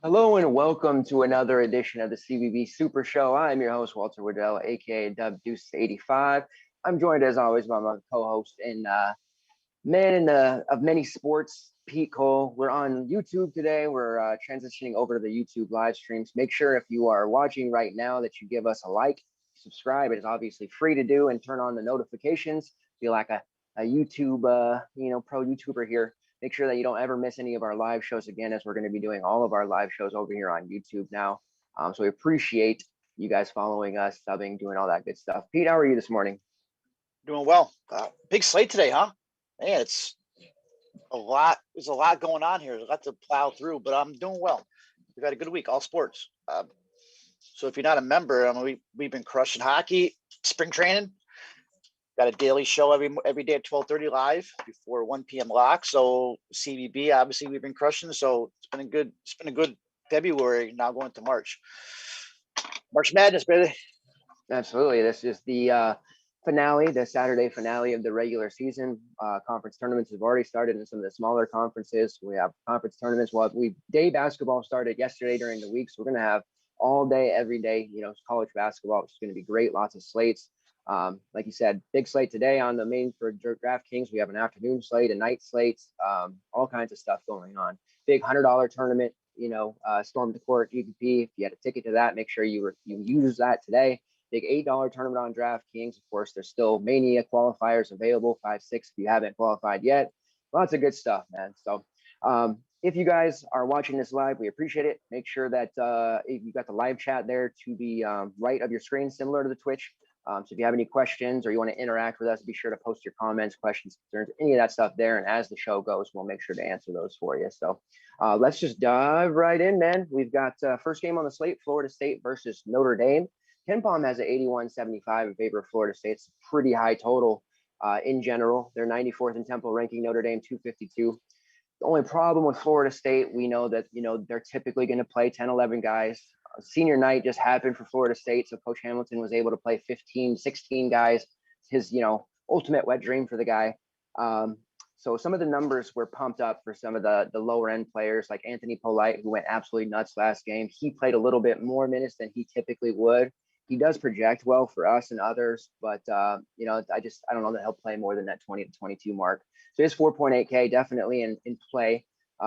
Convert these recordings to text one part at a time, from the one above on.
Hello and welcome to another edition of the CBB Super Show. I'm your host, Walter Waddell, aka Dub Deuce 85. I'm joined as always by my co-host and of many sports, Pete Cole. We're on YouTube today. We're transitioning over to the YouTube live streams. Make sure if you are watching right now that you give us a like, subscribe. It is obviously free to do, and turn on the notifications. Feel like a YouTube, pro YouTuber here. Make sure that you don't ever miss any of our live shows again, as we're going to be doing all of our live shows over here on YouTube now. So we appreciate you guys following us, subbing, doing all that good stuff. Pete, how are you this morning? Doing well. Big slate today, huh? Man, it's a lot. There's a lot going on here. There's a lot to plow through, but I'm doing well. We've had a good week, all sports. So if you're not a member, we've been crushing hockey, spring training. Got a daily show every day at 12:30 live before 1 p.m. lock. So CBB, obviously, we've been crushing. So it's been a good February. Now going to March. March Madness, baby. Absolutely. This is the finale, the Saturday finale of the regular season. Conference tournaments have already started in some of the smaller conferences. We have conference tournaments. Day basketball started yesterday during the week, so we're going to have all day, every day, college basketball, which is going to be great. Lots of slates. Like you said, big slate today on the main for DraftKings. We have an afternoon slate, a night slate, all kinds of stuff going on. Big $100 tournament, Storm to Court GPP. If you had a ticket to that, make sure you use that today. Big $8 tournament on DraftKings. Of course, there's still Mania qualifiers available, 5-6 if you haven't qualified yet. Lots of good stuff, man. So if you guys are watching this live, we appreciate it. Make sure that if you've got the live chat there to the right of your screen, similar to the Twitch. So if you have any questions or you want to interact with us, be sure to post your comments, questions, concerns, any of that stuff there. And as the show goes, we'll make sure to answer those for you. So let's just dive right in, man. We've got first game on the slate, Florida State versus Notre Dame. KenPom has an 81.75 in favor of Florida State. It's a pretty high total in general. They're 94th in Temple ranking, Notre Dame 252. The only problem with Florida State, we know that, they're typically going to play 10, 11 guys. Senior night just happened for Florida State, so Coach Hamilton was able to play 15, 16 guys. His, ultimate wet dream for the guy. So some of the numbers were pumped up for some of the lower end players, like Anthony Polite, who went absolutely nuts last game. He played a little bit more minutes than he typically would. He does project well for us and others, but I don't know that he'll play more than that 20 to 22 mark. So his 4.8K definitely in play.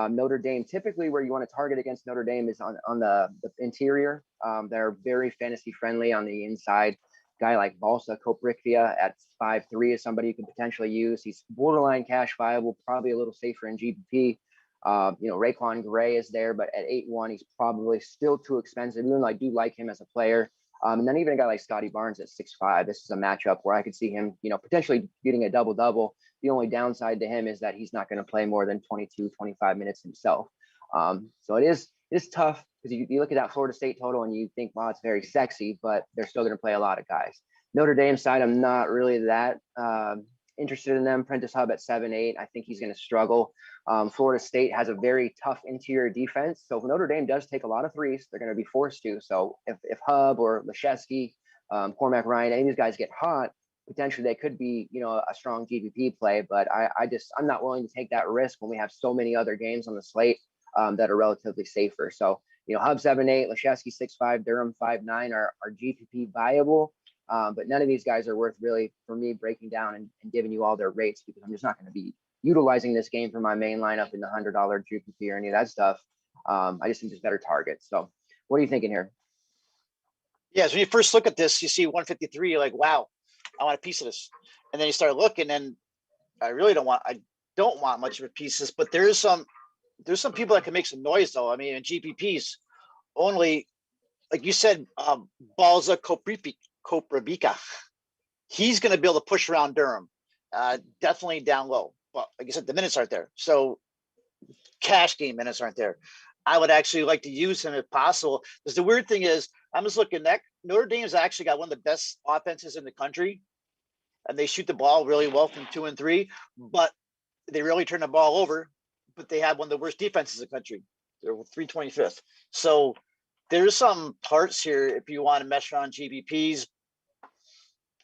Notre Dame, typically where you want to target against Notre Dame is on the interior. They're very fantasy friendly on the inside. Guy like Balsa Koprikvia at 5'3" is somebody you can potentially use. He's borderline cash viable, probably a little safer in GPP. Raekwon Gray is there, but at 8'1", he's probably still too expensive, even though I do like him as a player. And then even a guy like Scotty Barnes at 6'5", this is a matchup where I could see him, potentially getting a double-double. The only downside to him is that he's not going to play more than 22, 25 minutes himself. So it is tough because you look at that Florida State total and you think, wow, it's very sexy, but they're still going to play a lot of guys. Notre Dame side, I'm not really that interested in them. Prentice Hub at 7'8", I think he's going to struggle. Florida State has a very tough interior defense. So if Notre Dame does take a lot of threes, they're going to be forced to. So if Hub or Leshevsky, Cormac Ryan, any of these guys get hot, potentially they could be, a strong GPP play. But I'm not willing to take that risk when we have so many other games on the slate that are relatively safer. So Hub 7.8, Lashevsky 6.5, Durham 5.9 are GPP viable. But none of these guys are worth really for me breaking down and giving you all their rates, because I'm just not going to be utilizing this game for my main lineup in the $100 GPP or any of that stuff. I just think there's better targets. So what are you thinking here? Yeah, so when you first look at this, you see 153, you're like, wow, I want a piece of this. And then you start looking, and I don't want much of a piece of this, but there's some people that can make some noise though. I mean, in GPPs, only, like you said, Balza Koprivica, he's going to be able to push around Durham, definitely down low. But like I said, the minutes aren't there. So cash game minutes aren't there. I would actually like to use him if possible. Because the weird thing is, I'm just looking at Notre Dame's actually got one of the best offenses in the country, and they shoot the ball really well from 2 and 3, but they really turn the ball over. But they have one of the worst defenses in the country. They're 325th. So there's some parts here if you want to mess around GPPs.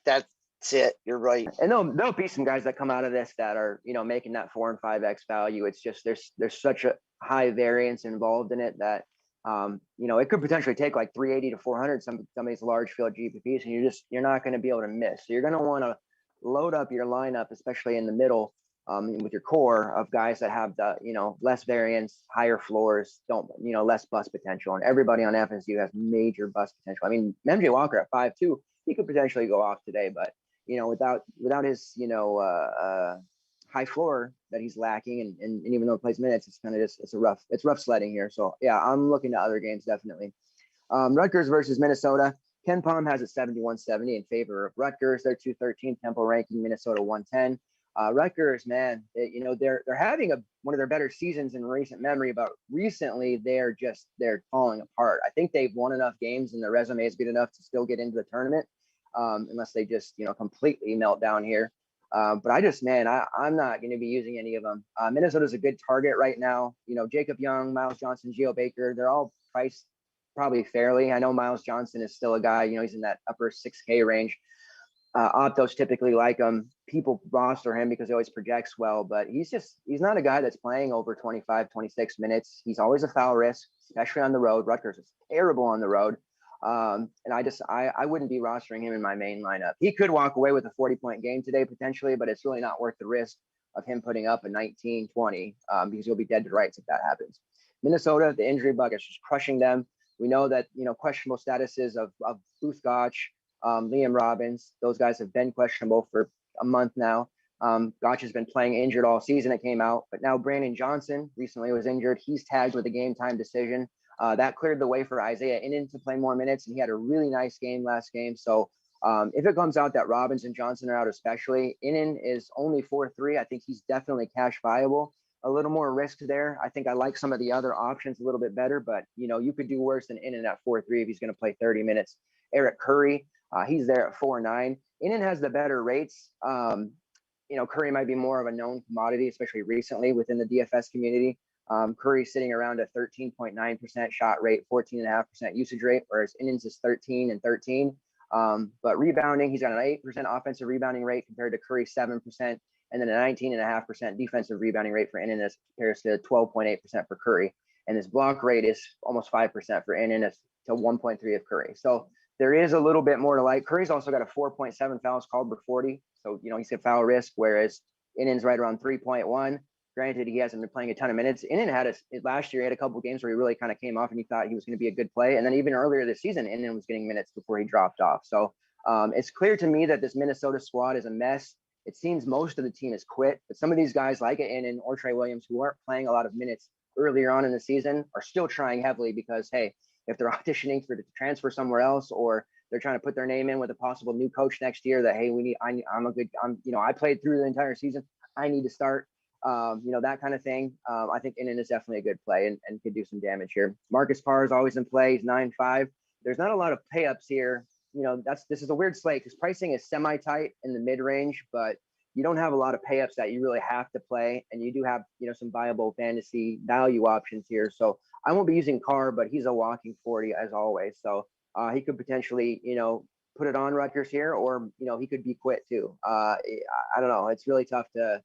That's it. You're right. And there'll be some guys that come out of this that are, making that 4 and 5x value. It's just there's such a high variance involved in it that it could potentially take like 380 to 400 some of these large field GPPs, and you're not going to be able to miss. So you're going to want to load up your lineup, especially in the middle, with your core of guys that have the less variance, higher floors, less bust potential. And everybody on FSU has major bust potential. I mean, MJ Walker at 5.2, he could potentially go off today, but without his high floor that he's lacking, and even though he plays minutes, it's kind of just it's rough sledding here. So yeah, I'm looking to other games definitely. Rutgers versus Minnesota. Ken Palm has it 71-70 in favor of Rutgers. They're 213 tempo ranking, Minnesota 110. Rutgers, man, they're having one of their better seasons in recent memory, but recently they're falling apart. I think they've won enough games and their resume is good enough to still get into the tournament, unless they just completely melt down here. But I'm not going to be using any of them. Minnesota's a good target right now. Jacob Young, Miles Johnson, Geo Baker, they're all priced probably fairly. I know Miles Johnson is still a guy, he's in that upper 6K range. Optos typically like him. People roster him because he always projects well, but he's not a guy that's playing over 25, 26 minutes. He's always a foul risk, especially on the road. Rutgers is terrible on the road. And I wouldn't be rostering him in my main lineup. He could walk away with a 40-point game today potentially, but it's really not worth the risk of him putting up a 19-20 because he'll be dead to rights if that happens. Minnesota, the injury bug is just crushing them. We know that questionable statuses of Booth Gotch, Liam Robbins, those guys have been questionable for a month now. Gotch has been playing injured all season. It came out, but now Brandon Johnson recently was injured. He's tagged with a game time decision. That cleared the way for Isaiah Innen to play more minutes, and he had a really nice game last game. So if it comes out that Robbins and Johnson are out, especially, Innen is only 4.3. I think he's definitely cash viable. A little more risk there. I think I like some of the other options a little bit better, but you could do worse than Innen at 4.3 if he's going to play 30 minutes. Eric Curry, he's there at 4.9. Innen has the better rates. Curry might be more of a known commodity, especially recently within the DFS community. Curry's sitting around a 13.9% shot rate, 14.5% usage rate, whereas Innen's is 13 and 13. But rebounding, he's got an 8% offensive rebounding rate compared to Curry's 7%, and then a 19.5% defensive rebounding rate for Innen as compares to 12.8% for Curry. And his block rate is almost 5% for Innen to 1.3 of Curry. So there is a little bit more to like. Curry's also got a 4.7 fouls called per 40. So, he's at foul risk, whereas Innen's right around 3.1. Granted, he hasn't been playing a ton of minutes. Innen last year, he had a couple of games where he really kind of came off and he thought he was going to be a good play. And then even earlier this season, Innen was getting minutes before he dropped off. So it's clear to me that this Minnesota squad is a mess. It seems most of the team has quit, but some of these guys like Innen or Trey Williams, who aren't playing a lot of minutes earlier on in the season, are still trying heavily because, hey, if they're auditioning to transfer somewhere else, or they're trying to put their name in with a possible new coach next year, that, hey, I played through the entire season, I need to start. That kind of thing. I think Innen is definitely a good play and could do some damage here. Marcus Parr is always in play. He's 9.5. There's not a lot of pay ups here. This is a weird slate because pricing is semi-tight in the mid range, but you don't have a lot of pay ups that you really have to play. And you do have, some viable fantasy value options here. So I won't be using Carr, but he's a walking 40 as always. So he could potentially, put it on Rutgers here, or, he could be quit too. I don't know. It's really tough to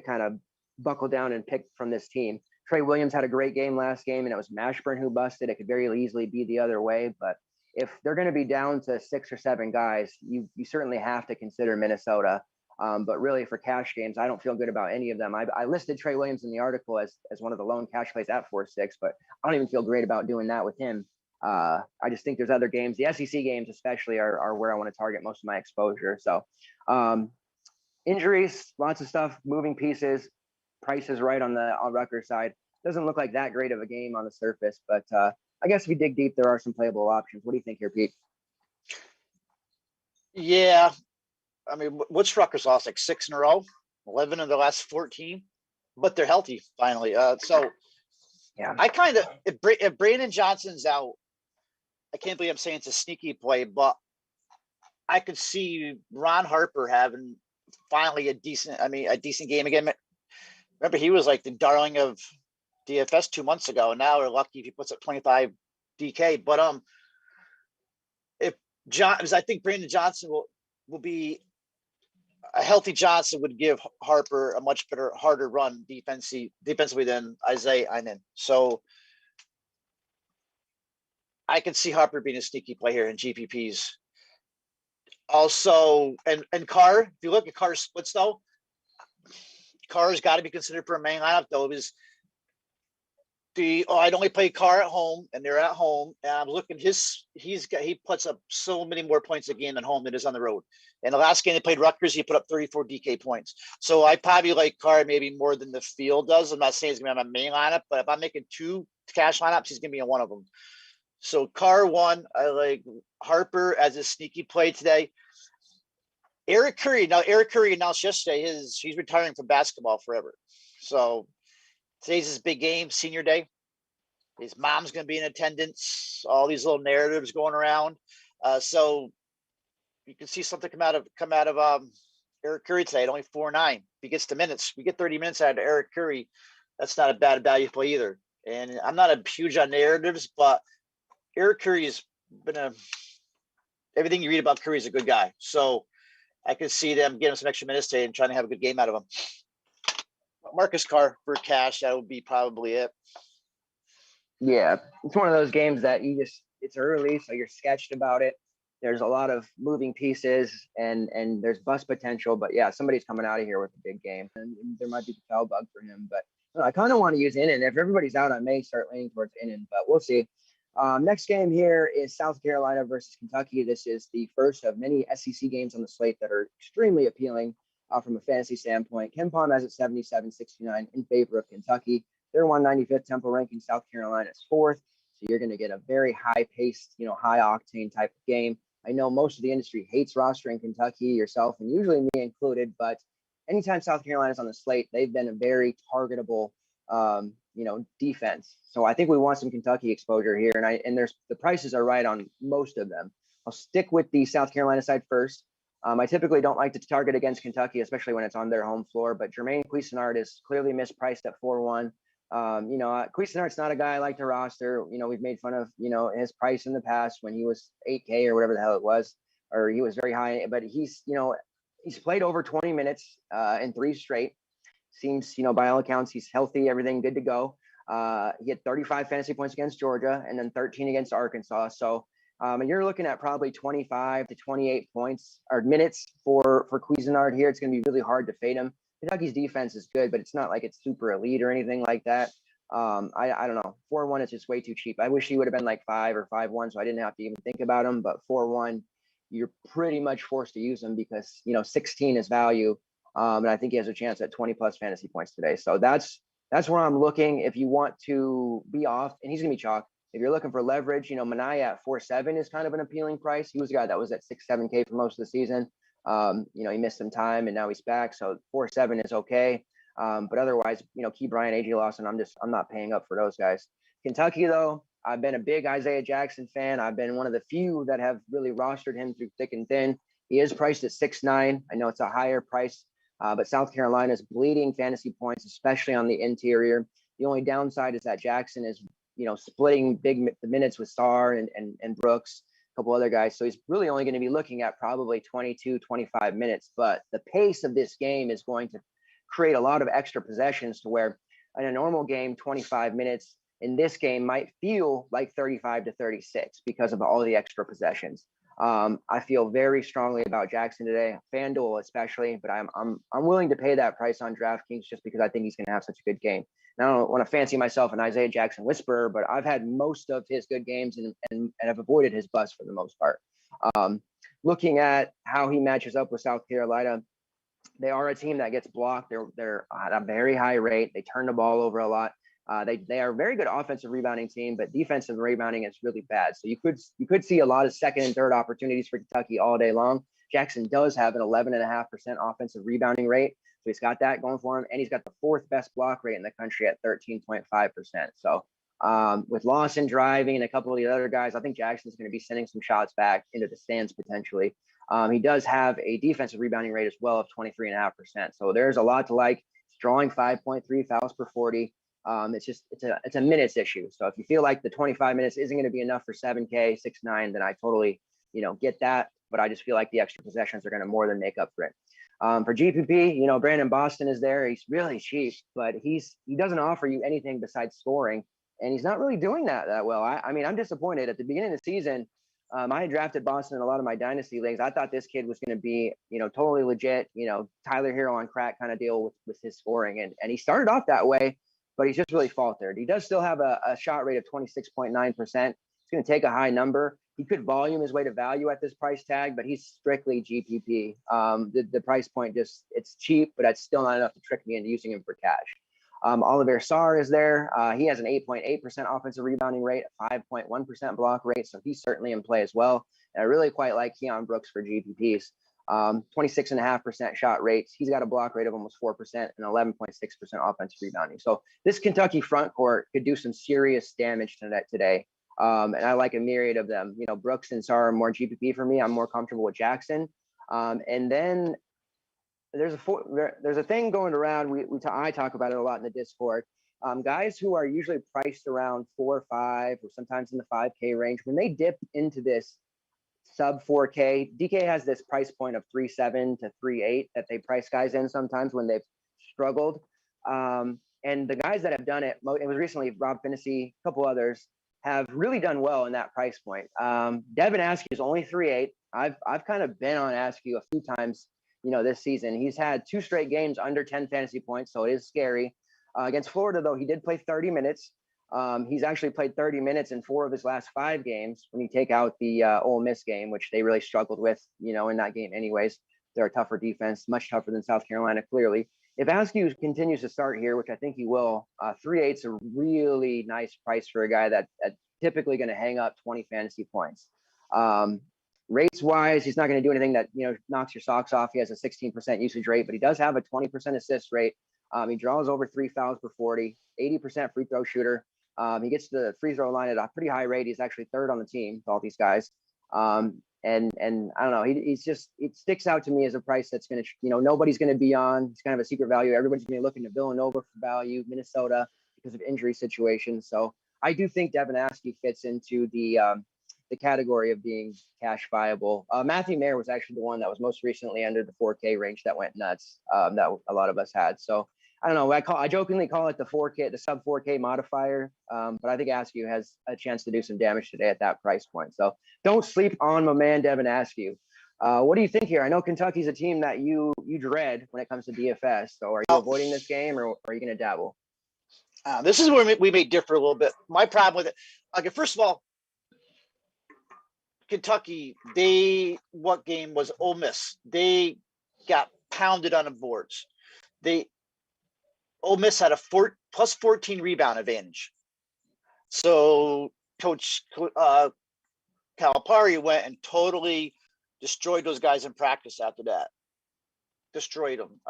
kind of buckle down and pick from this team. Trey Williams had a great game last game, and it was Mashburn who busted. It could very easily be the other way, but if they're going to be down to 6 or 7 guys, you certainly have to consider Minnesota. But really, for cash games, I don't feel good about any of them. I listed Trey Williams in the article as one of the lone cash plays at 4-6, but I don't even feel great about doing that with him. I just think there's other games. The SEC games, especially, are where I want to target most of my exposure. So, injuries, lots of stuff, moving pieces, prices right on Rutgers side. Doesn't look like that great of a game on the surface, but I guess if we dig deep, there are some playable options. What do you think here, Pete? Yeah. I mean, what's Rutgers lost? Like 6 in a row, 11 of the last 14, but they're healthy finally. So Yeah, I kind of, if Brandon Johnson's out, I can't believe I'm saying it's a sneaky play, but I could see Ron Harper having finally a decent game again. Remember, he was like the darling of DFS 2 months ago, and now we're lucky if he puts up 25 DK. But if because I think Brandon Johnson will be a healthy Johnson would give Harper a much better, harder run defensively than Isaiah Einen. So I can see Harper being a sneaky play here in GPPs. Also, and Carr, if you look at Carr's splits though, Carr's got to be considered for a main lineup though. It was I'd only play Carr at home, and they're at home. And I'm looking he puts up so many more points a game at home than is on the road. And the last game they played Rutgers, he put up 34 DK points. So I probably like Carr maybe more than the field does. I'm not saying he's gonna be on my main lineup, but if I'm making 2 cash lineups, he's gonna be in one of them. So Carr 1, I like Harper as a sneaky play today. Eric Curry announced yesterday he's retiring from basketball forever. So today's his big game, senior day. His mom's going to be in attendance. All these little narratives going around. So you can see something come out of Eric Curry today at only 4.9. If he gets the minutes, we get 30 minutes out of Eric Curry. That's not a bad value play either. And I'm not a huge on narratives, but Eric Curry has been everything you read about Curry is a good guy. So I can see them getting some extra minutes today and trying to have a good game out of him. Marcus Carr for cash, that would be probably it. Yeah, it's one of those games that it's early, so you're sketched about it. There's a lot of moving pieces and there's bust potential, but yeah, somebody's coming out of here with a big game, and there might be the foul bug for him. But I kind of want to use Innan. If everybody's out, I may start leaning towards Innan, but we'll see. Next game here is South Carolina versus Kentucky. This is the first of many SEC games on the slate that are extremely appealing from a fantasy standpoint. Ken Palm has it 77-69 in favor of Kentucky. They're 195th Temple ranking. South Carolina is 4th. So you're going to get a very high-paced, high octane type of game. I know most of the industry hates rostering Kentucky, yourself, and usually me included, but anytime South Carolina's on the slate, they've been a very targetable, defense. So I think we want some Kentucky exposure here, and the prices are right on most of them. I'll stick with the South Carolina side first. I typically don't like to target against Kentucky, especially when it's on their home floor, but Jermaine Cuisinart is clearly mispriced at 4-1. Cuisinart's not a guy I like to roster. We've made fun of, his price in the past when he was 8K or whatever the hell it was, or he was very high, but he's played over 20 minutes in 3 straight. Seems, by all accounts, he's healthy, everything good to go. He had 35 fantasy points against Georgia and then 13 against Arkansas. So you're looking at probably 25 to 28 points or minutes for Cuisinart here. It's going to be really hard to fade him. Kentucky's defense is good, but it's not like it's super elite or anything like that. I don't know. 4-1 is just way too cheap. I wish he would have been like 5 or 5-1, so I didn't have to even think about him. But 4-1, you're pretty much forced to use him because 16 is value, and I think he has a chance at 20 plus fantasy points today. So that's where I'm looking. If you want to be off, and he's gonna be chalk. If you're looking for leverage, Minaya at 4.7 is kind of an appealing price. He was a guy that was at 6-7K for most of the season. He missed some time and now he's back. So 4.7 is okay. But otherwise, Key Bryant, AJ Lawson, I'm not paying up for those guys. Kentucky, though, I've been a big Isaiah Jackson fan. I've been one of the few that have really rostered him through thick and thin. He is priced at 6.9. I know it's a higher price, but South Carolina is bleeding fantasy points, especially on the interior. The only downside is that Jackson is, splitting the minutes with Sarr and Brooks, a couple other guys. So he's really only going to be looking at probably 22, 25 minutes. But the pace of this game is going to create a lot of extra possessions to where in a normal game, 25 minutes in this game might feel like 35 to 36 because of all the extra possessions. I feel very strongly about Jackson today, FanDuel especially, but I'm willing to pay that price on DraftKings just because I think he's going to have such a good game. And I don't want to fancy myself an Isaiah Jackson whisperer, but I've had most of his good games and have avoided his bust for the most part. Looking at how he matches up with South Carolina, they are a team that gets blocked. They're at a very high rate. They turn the ball over a lot. They are a very good offensive rebounding team, but defensive rebounding is really bad. So you could see a lot of second and third opportunities for Kentucky all day long. Jackson does have an 11.5% offensive rebounding rate, so he's got that going for him, and he's got the fourth best block rate in the country at 13.5%. So with Lawson driving and a couple of the other guys, I think Jackson's going to be sending some shots back into the stands potentially. He does have a defensive rebounding rate as well of 23.5%. So there's a lot to like. He's drawing 5.3 fouls per 40. It's a minutes issue. So if you feel like the 25 minutes isn't going to be enough for 7K, 6-9, then I totally, get that. But I just feel like the extra possessions are going to more than make up for it. For GPP, Brandon Boston is there. He's really cheap, but he doesn't offer you anything besides scoring, and he's not really doing that well. I mean, I'm disappointed. At the beginning of the season, I had drafted Boston in a lot of my dynasty leagues. I thought this kid was going to be, totally legit, Tyler Hero on crack kind of deal with his scoring, and he started off that way, but he's just really faltered. He does still have a shot rate of 26.9%. It's going to take a high number. He could volume his way to value at this price tag, but he's strictly GPP. The price point it's cheap, but that's still not enough to trick me into using him for cash. Oliver Sarr is there. He has an 8.8% offensive rebounding rate, a 5.1% block rate, so he's certainly in play as well. And I really quite like Keon Brooks for GPPs. 26.5% shot rates. He's got a block rate of almost 4% and 11.6% offensive rebounding. So this Kentucky front court could do some serious damage today. And I like a myriad of them. Brooks and Sarr are more GPP for me. I'm more comfortable with Jackson. And then there's a thing going around. I talk about it a lot in the Discord. Guys who are usually priced around 4 or 5, or sometimes in the 5K range, when they dip into this sub 4K, DK has this price point of 3.7 to 3.8 that they price guys in sometimes when they've struggled. And the guys that have done it, it was recently Rob Finney, a couple others, have really done well in that price point. Devin Askew is only 3.8. I've kind of been on Askew a few times, this season. He's had 2 straight games under 10 fantasy points, so it is scary. Against Florida, though, he did play 30 minutes. He's actually played 30 minutes in 4 of his last 5 games when you take out the Ole Miss game, which they really struggled with, in that game anyways. They're a tougher defense, much tougher than South Carolina, clearly. If Askew continues to start here, which I think he will, 3.8 is a really nice price for a guy that's typically going to hang up 20 fantasy points. Rates wise, he's not going to do anything that knocks your socks off. He has a 16% usage rate, but he does have a 20% assist rate. He draws over 3 fouls per 40, 80% free throw shooter. He gets to the free throw line at a pretty high rate. He's actually 3rd on the team with all these guys. And I don't know, it sticks out to me as a price that's going to, nobody's going to be on. It's kind of a secret value. Everybody's going to be looking to Villanova for value, Minnesota because of injury situations. So I do think Devin Askew fits into the category of being cash viable. Matthew Mayer was actually the one that was most recently under the 4K range that went nuts, that a lot of us had. So I don't know. I jokingly call it the 4K, the sub 4K modifier. But I think Askew has a chance to do some damage today at that price point. So don't sleep on my man, Devin Askew. What do you think here? I know Kentucky's a team that you dread when it comes to DFS. So are you avoiding this game, or are you going to dabble? This is where we may differ a little bit. My problem with it, okay, first of all, Kentucky, what game was Ole Miss? They got pounded on the boards. Ole Miss had a plus 14 rebound advantage. So Coach Calipari went and totally destroyed those guys in practice after that. Destroyed them.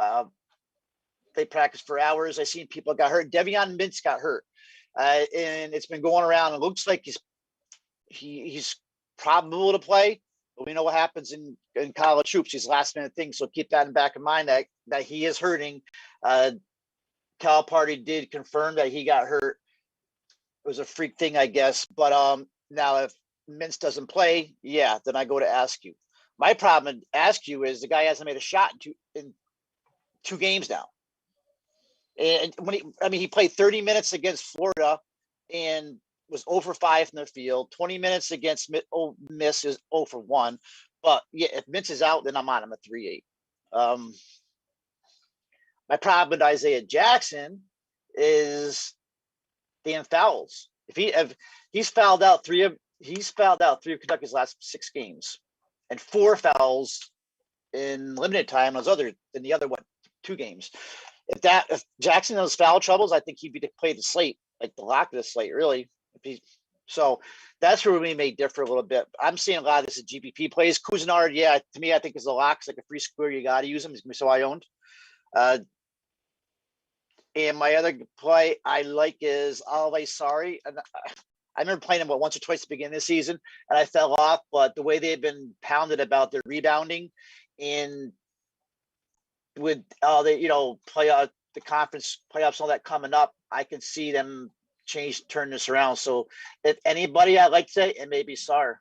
They practiced for hours. I seen people got hurt. Devion Mintz got hurt. And it's been going around. It looks like he's probable to play, but we know what happens in college hoops. These last minute things. So keep that in back of mind that he is hurting. Calipari did confirm that he got hurt. It was a freak thing, I guess. But now if Mintz doesn't play, then I go to Askew. My problem with Askew is the guy hasn't made a shot in two games now. And he played 30 minutes against Florida and was 0 for 5 in the field. 20 minutes against Ole Miss is 0 for 1. But yeah, if Mintz is out, then I'm on him at 3.8. My problem with Isaiah Jackson is damn fouls. If he's fouled out three of Kentucky's last 6 games, and 4 fouls in limited time in the other 2 games. If Jackson has foul troubles, I think he'd be to play the slate, like the lock of the slate, really. So that's where we may differ a little bit. I'm seeing a lot of this at GPP plays. Cousinard, yeah, to me, I think is a lock. It's like a free square. You got to use him. He's going to be so I owned. And my other play I like is Always Sorry. And I remember playing him once or twice at the beginning of the season, and I fell off. But the way they've been pounded about their rebounding, and with play out the conference playoffs and all that coming up, I can see them turn this around. So if anybody I'd like to say, it may be Sar.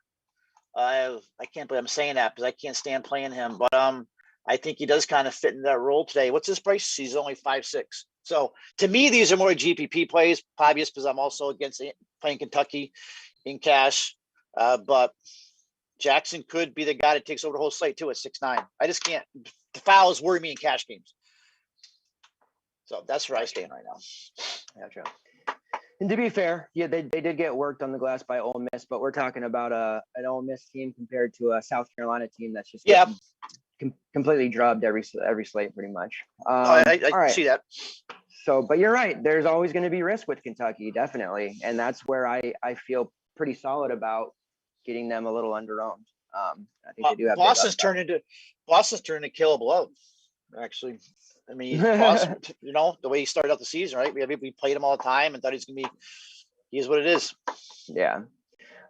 I can't believe I'm saying that because I can't stand playing him, but I think he does kind of fit in that role today. What's his price? He's only 5.6. So to me, these are more GPP plays, obvious, because I'm also against playing Kentucky in cash. But Jackson could be the guy that takes over the whole slate too at 6.9. I just can't. The fouls worry me in cash games. So that's where I stand right now. Gotcha. And to be fair, yeah, they did get worked on the glass by Ole Miss, but we're talking about an Ole Miss team compared to a South Carolina team that's just completely drubbed every slate pretty much. I all right. see that. So, but you're right. There's always going to be risk with Kentucky, definitely, and that's where I feel pretty solid about getting them a little under-owned. I think they do have Boston's turned into killable love. Actually, I mean, Boston, the way he started out the season, right? We played him all the time and thought he's gonna be. He is what it is. Yeah.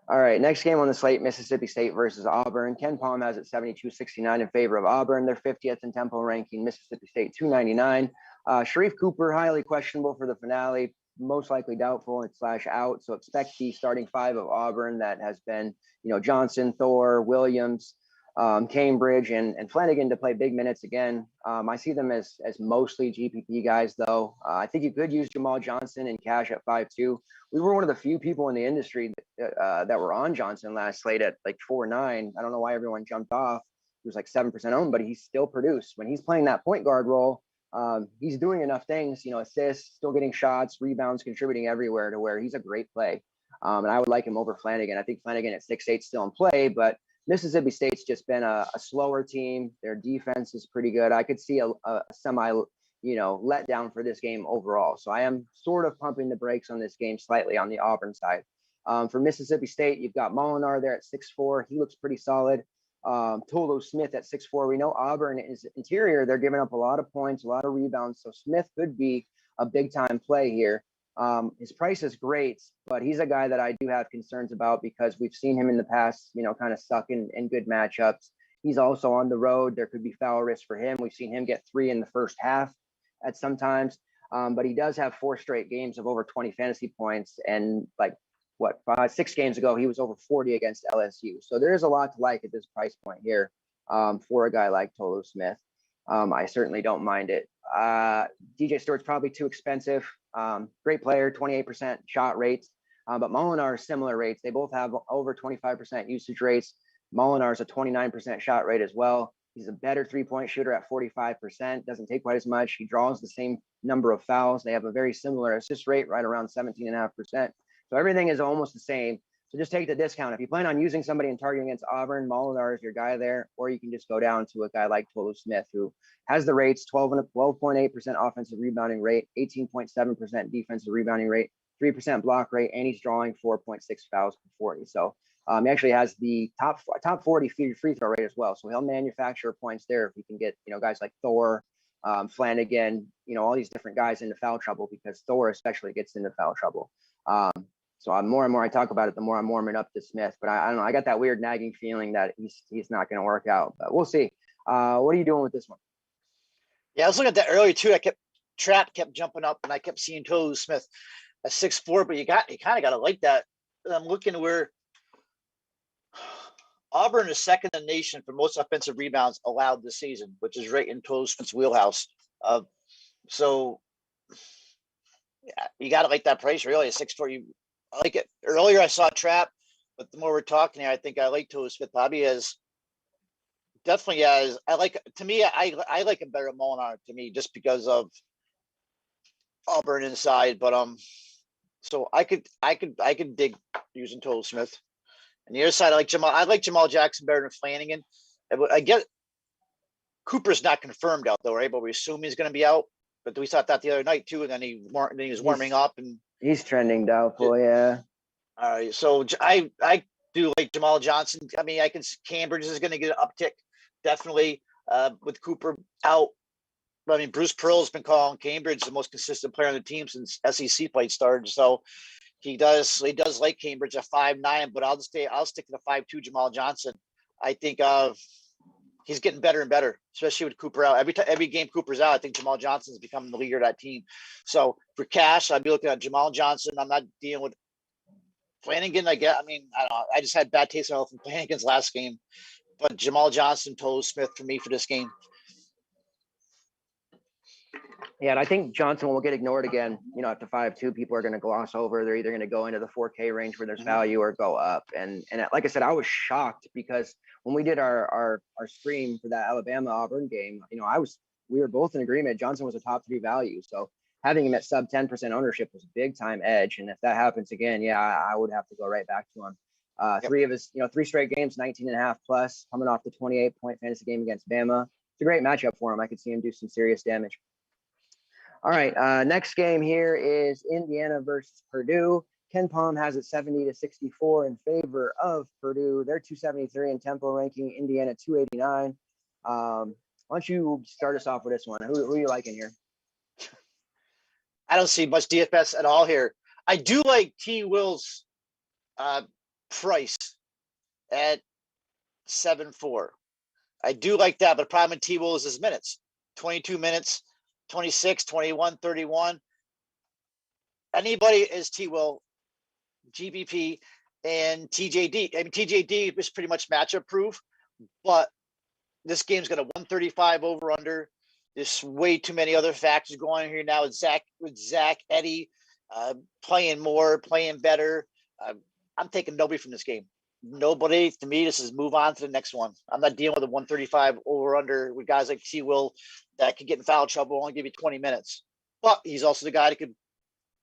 All right. Next game on the slate: Mississippi State versus Auburn. Ken Palm has it 72-69 in favor of Auburn. They're 50th in tempo ranking. Mississippi State 299. Sharif Cooper highly questionable for the finale. Most likely doubtful / out. So expect the starting 5 of Auburn that has been, Johnson, Thor, Williams, Cambridge, and Flanagan to play big minutes again. I see them as mostly GPP guys, though. I think you could use Jamal Johnson in cash at 5.2. We were one of the few people in the industry that were on Johnson last slate at like 4.9. I don't know why everyone jumped off. He was like 7% owned, but he still produced. When he's playing that point guard role, he's doing enough things, assists, still getting shots, rebounds, contributing everywhere to where he's a great play. And I would like him over Flanagan. I think Flanagan at 6.8 still in play, but Mississippi State's just been a slower team. Their defense is pretty good. I could see a semi, letdown for this game overall. So I am sort of pumping the brakes on this game slightly on the Auburn side. For Mississippi State, you've got Molinar there at 6.4. He looks pretty solid. Tolu Smith at 6.4. We know Auburn is interior. They're giving up a lot of points, a lot of rebounds. So Smith could be a big time play here. His price is great, but he's a guy that I do have concerns about because we've seen him in the past, kind of suck in good matchups. He's also on the road. There could be foul risk for him. We've seen him get 3 in the first half at sometimes, but he does have 4 straight games of over 20 fantasy points. And 6 games ago, he was over 40 against LSU. So there is a lot to like at this price point here for a guy like Tolu Smith. I certainly don't mind it. DJ Stewart's probably too expensive. Great player, 28% shot rates, but Molinar is similar rates. They both have over 25% usage rates. Molinar's a 29% shot rate as well. He's a better 3-point shooter at 45%, doesn't take quite as much. He draws the same number of fouls. They have a very similar assist rate, right around 17.5%. So everything is almost the same. So just take the discount. If you plan on using somebody and targeting against Auburn, Molinar is your guy there, or you can just go down to a guy like Tolu Smith, who has the rates, 12.8% offensive rebounding rate, 18.7% defensive rebounding rate, 3% block rate, and he's drawing 4.6 fouls per 40. So he actually has the top 40 free throw rate as well. So he'll manufacture points there if he can get, guys like Thor, Flanagan, all these different guys into foul trouble, because Thor especially gets into foul trouble. So more and more I talk about it, the more I'm warming up to Smith. But I don't know. I got that weird nagging feeling that he's not going to work out. But we'll see. What are you doing with this one? Yeah, I was looking at that earlier too. Trap kept jumping up, and I kept seeing Tolu Smith at 6.4. But you kind of got to like that. I'm looking where Auburn is second in the nation for most offensive rebounds allowed this season, which is right in Tolu Smith's wheelhouse. So yeah, you got to like that price, really. A 6-4. I like it. Earlier, I saw a trap, but the more we're talking here, I think I like Toe Smith Bobby as definitely as I like. To me, I like him better at Molinar to me just because of Auburn inside. But so I could dig using Toe Smith. And the other side, I like Jamal. I like Jamal Jackson better than Flanagan. I get Cooper's not confirmed out though, right? But we assume he's going to be out. But we thought that the other night too, and then he was warming up and He's trending doubtful, yeah. all right. So I do like Jamal Johnson. I mean, I can Cambridge is going to get an uptick definitely with Cooper out. I mean, Bruce Pearl's been calling Cambridge the most consistent player on the team since SEC play started. So he does like Cambridge at 5'9", but I'll stick to the 5'2" Jamal Johnson. I think he's getting better and better, especially with Cooper out. Every game Cooper's out, I think Jamal Johnson's becoming the leader of that team. So for cash, I'd be looking at Jamal Johnson. I'm not dealing with Flanagan. I don't know. I just had bad taste in my mouth from Flanagan's last game, but Jamal Johnson, Toe Smith for me for this game. Yeah, and I think Johnson will get ignored again. You know, at the 5'2", people are going to gloss over. They're either going to go into the 4K range where there's value or go up. And like I said, I was shocked because when we did our stream for that Alabama Auburn game, you know, we were both in agreement. Johnson was a top 3 value. So having him at sub 10% ownership was a big time edge. And if that happens again, yeah, I would have to go right back to him. Yep. 3 straight games, 19.5 plus, coming off the 28-point fantasy game against Bama. It's a great matchup for him. I could see him do some serious damage. All right, next game here is Indiana versus Purdue. Ken Palm has it 70-64 in favor of Purdue. They're 273 in tempo ranking, Indiana 289. Why don't you start us off with this one? Who are you liking here? I don't see much DFS at all here. I do like T. Will's price at 7-4. I do like that, but the problem with T. Will is his minutes. 22 minutes, 26, 21, 31. Anybody is T. Will, GBP, and TJD. I mean, TJD is pretty much matchup proof, but this game's got a 135 over under. There's way too many other factors going on here now with Zach Eddy playing more, playing better. I'm taking nobody from this game. Nobody. To me, this is move on to the next one. I'm not dealing with a 135 over under with guys like T. Will that could get in foul trouble, only give you 20 minutes. But he's also the guy that could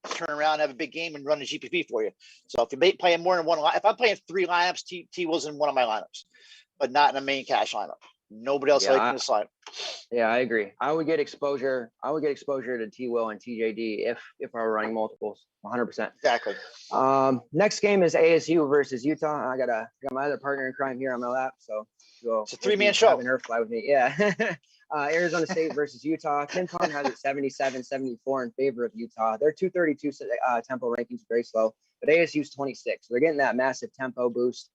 turn around, have a big game, and run a GPP for you. So if you're playing more than one line, if I'm playing 3 lineups, T. Will's in one of my lineups, but not in a main cash lineup. Nobody else like this lineup. Yeah, I agree. I would get exposure to T. Will and TJD if I were running multiples, 100%. Exactly. Next game is ASU versus Utah. I got my other partner in crime here on my lap, so it's a 3-man show. Having her fly with me, yeah. Arizona State versus Utah. Ken Palm has it 77-74 in favor of Utah. They're 232 tempo rankings, very slow, but ASU's 26. So they're getting that massive tempo boost.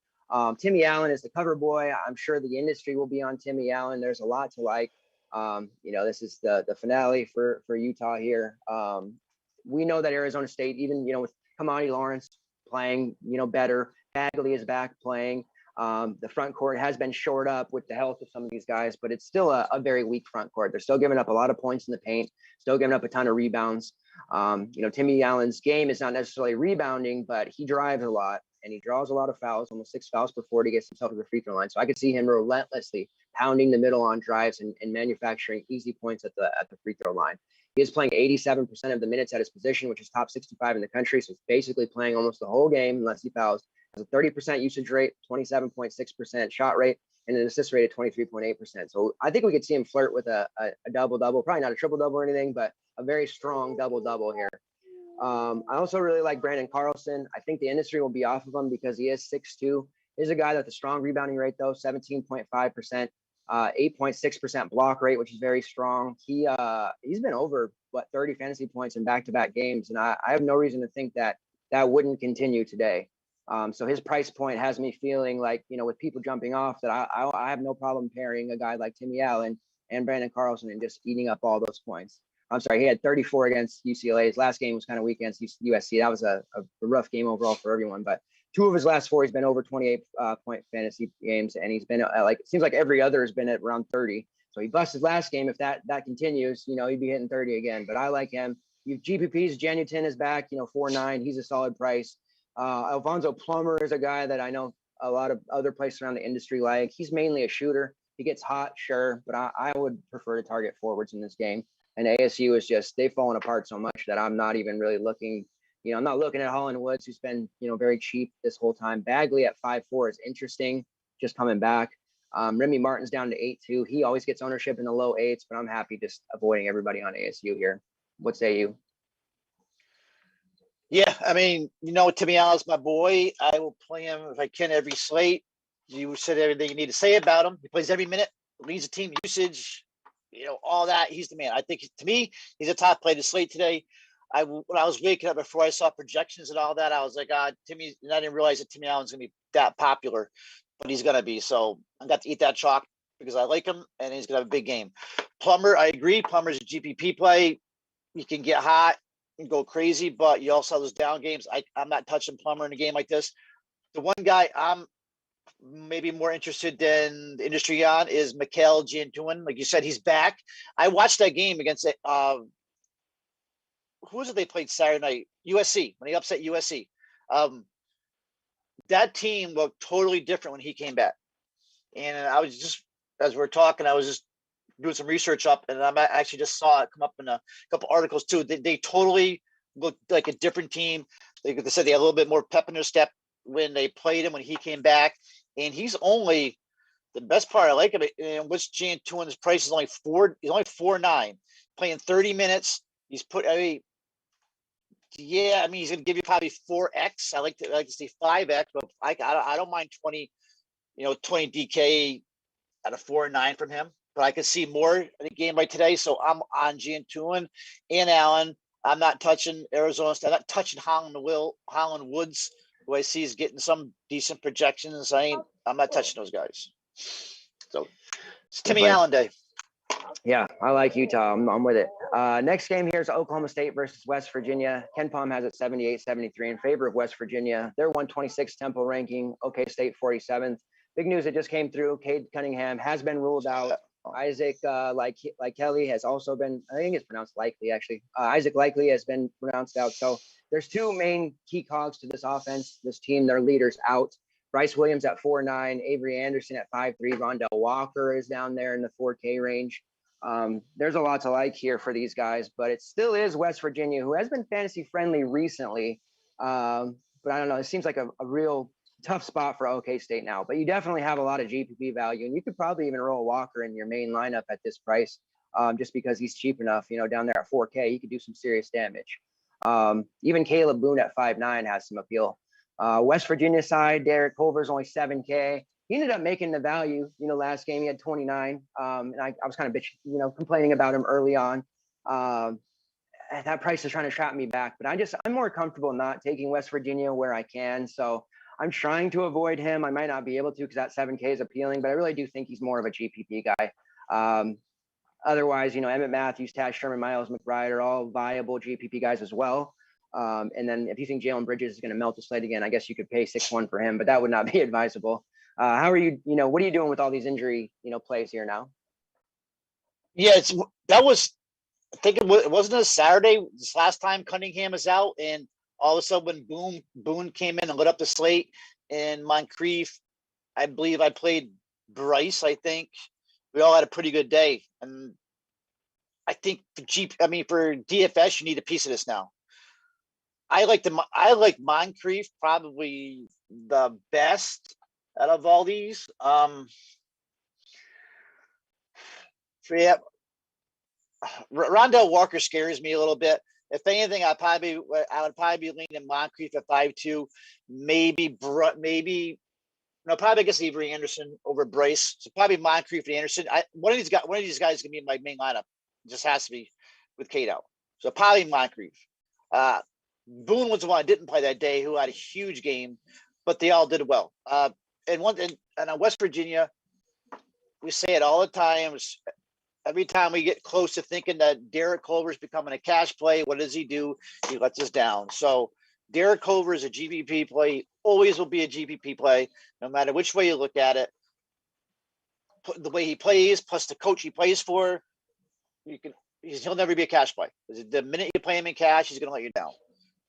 Timmy Allen is the cover boy. I'm sure the industry will be on Timmy Allen. There's a lot to like. This is the finale for Utah here. We know that Arizona State, even, with Kamani Lawrence playing, better, Bagley is back playing. The front court has been shored up with the health of some of these guys, but it's still a very weak front court. They're still giving up a lot of points in the paint, still giving up a ton of rebounds. Timmy Allen's game is not necessarily rebounding, but he drives a lot and he draws a lot of fouls, almost 6 fouls per 40, gets himself to the free throw line. So I could see him relentlessly pounding the middle on drives and manufacturing easy points at the free throw line. He is playing 87% of the minutes at his position, which is top 65 in the country. So he's basically playing almost the whole game unless he fouls. Has a 30% usage rate, 27.6% shot rate, and an assist rate of 23.8%. So I think we could see him flirt with a double-double, probably not a triple-double or anything, but a very strong double-double here. I also really like Brandon Carlson. I think the industry will be off of him because he is 6'2". He's a guy that's a strong rebounding rate, though, 17.5%, 8.6% block rate, which is very strong. He's been over, 30 fantasy points in back-to-back games, and I have no reason to think that wouldn't continue today. So his price point has me feeling like, with people jumping off, that I have no problem pairing a guy like Timmy Allen and Brandon Carlson and just eating up all those points. I'm sorry, he had 34 against UCLA. His last game was kind of weak against USC. That was a rough game overall for everyone. But 2 of his last 4, he's been over 28 point fantasy games, and he's been it seems like every other has been at around 30. So he busted last game. If that continues, he'd be hitting 30 again. But I like him. You GPPs, Janutin is back, 4.9. He's a solid price. Alfonso Plummer is a guy that I know a lot of other places around the industry like. He's mainly a shooter. He gets hot, sure, but I would prefer to target forwards in this game. And ASU is just, they've fallen apart so much that I'm not even really looking. I'm not looking at Holland Woods, who's been, very cheap this whole time. Bagley at 5.4 is interesting, just coming back. Remy Martin's down to 8.2. He always gets ownership in the low eights, but I'm happy just avoiding everybody on ASU here. What say you? Yeah, I mean, Timmy Allen's my boy. I will play him if I can every slate. You said everything you need to say about him. He plays every minute, leads the team usage, all that. He's the man. I think to me, he's a top play to slate today. When I was waking up before I saw projections and all that, I was like, Timmy, and I didn't realize that Timmy Allen's gonna be that popular, but he's gonna be. So I got to eat that chalk because I like him and he's gonna have a big game. Plummer, I agree. Plummer's a GPP play. You can get hot and go crazy, but you also have those down games. I'm not touching Plummer in a game like this. The one guy I'm maybe more interested than the industry on is Mikhail Jantuin. Like you said, he's back. I watched that game against who was it they played Saturday night? USC, when he upset USC. That team looked totally different when he came back. And I was just, as we're talking, I was just doing some research up, and I actually just saw it come up in a couple articles too. They totally looked like a different team. They said they had a little bit more pep in their step when they played him when he came back. And he's only, the best part I like of it, and what's Jantuin's price is only he's only 4.9, playing 30 minutes. He's he's gonna give you probably 4x. I like to see 5x, but I don't mind 20 DK at a 4.9 from him. But I could see more in the game right today. So I'm on Jantuin and Allen. I'm not touching Arizona State. I'm not touching Holland Woods, who I see is getting some decent projections. I'm not touching those guys. So it's Timmy Allen day. Yeah, I like Utah. I'm with it. Next game here is Oklahoma State versus West Virginia. Ken Palm has it 78-73 in favor of West Virginia. They're 126 tempo ranking. OK State 47th. Big news that just came through. Cade Cunningham has been ruled out. Isaac like Kelly has also been, I think it's pronounced likely actually. Isaac Likely has been pronounced out. So there's two main key cogs to this offense. This team, their leaders out. Bryce Williams at 4.9, Avery Anderson at 5.3, Rondell Walker is down there in the 4K range. There's a lot to like here for these guys, but it still is West Virginia, who has been fantasy friendly recently. But I don't know, it seems like a real tough spot for OK State now, but you definitely have a lot of GPP value, and you could probably even roll Walker in your main lineup at this price, just because he's cheap enough, down there at 4K, he could do some serious damage. Even Caleb Boone at 5.9 has some appeal. West Virginia side, Derek Culver's only 7K. He ended up making the value, last game he had 29. And I was kind of complaining about him early on. That price is trying to trap me back, but I'm more comfortable not taking West Virginia where I can. So I'm trying to avoid him. I might not be able to because that 7K is appealing, but I really do think he's more of a GPP guy. Otherwise, Emmett Matthews, Taz Sherman, Miles McBride are all viable GPP guys as well. And then if you think Jalen Bridges is going to melt the slate again, I guess you could pay 6.1 for him, but that would not be advisable. How are you, what are you doing with all these injury, plays here now? Yeah, I think it wasn't a Saturday this last time Cunningham is out, and all of a sudden when Boone came in and lit up the slate, and Moncrief, I believe I played Bryce. I think we all had a pretty good day, and I think for DFS you need a piece of this now. I like Moncrief probably the best out of all these. Rondell Walker scares me a little bit. If anything, I would probably be leaning Moncrief at 5.2, probably I guess Avery Anderson over Bryce. So probably Moncrief and Anderson. One of these guys is gonna be in my main lineup. It just has to be with Kate out. So probably Moncrief. Boone was the one I didn't play that day, who had a huge game, but they all did well. And West Virginia, we say it all the time. Every time we get close to thinking that Derek Culver's becoming a cash play, what does he do? He lets us down. So Derek Culver is a GPP play, always will be a GPP play, no matter which way you look at it. The way he plays, plus the coach he plays for, he'll never be a cash play. The minute you play him in cash, he's going to let you down.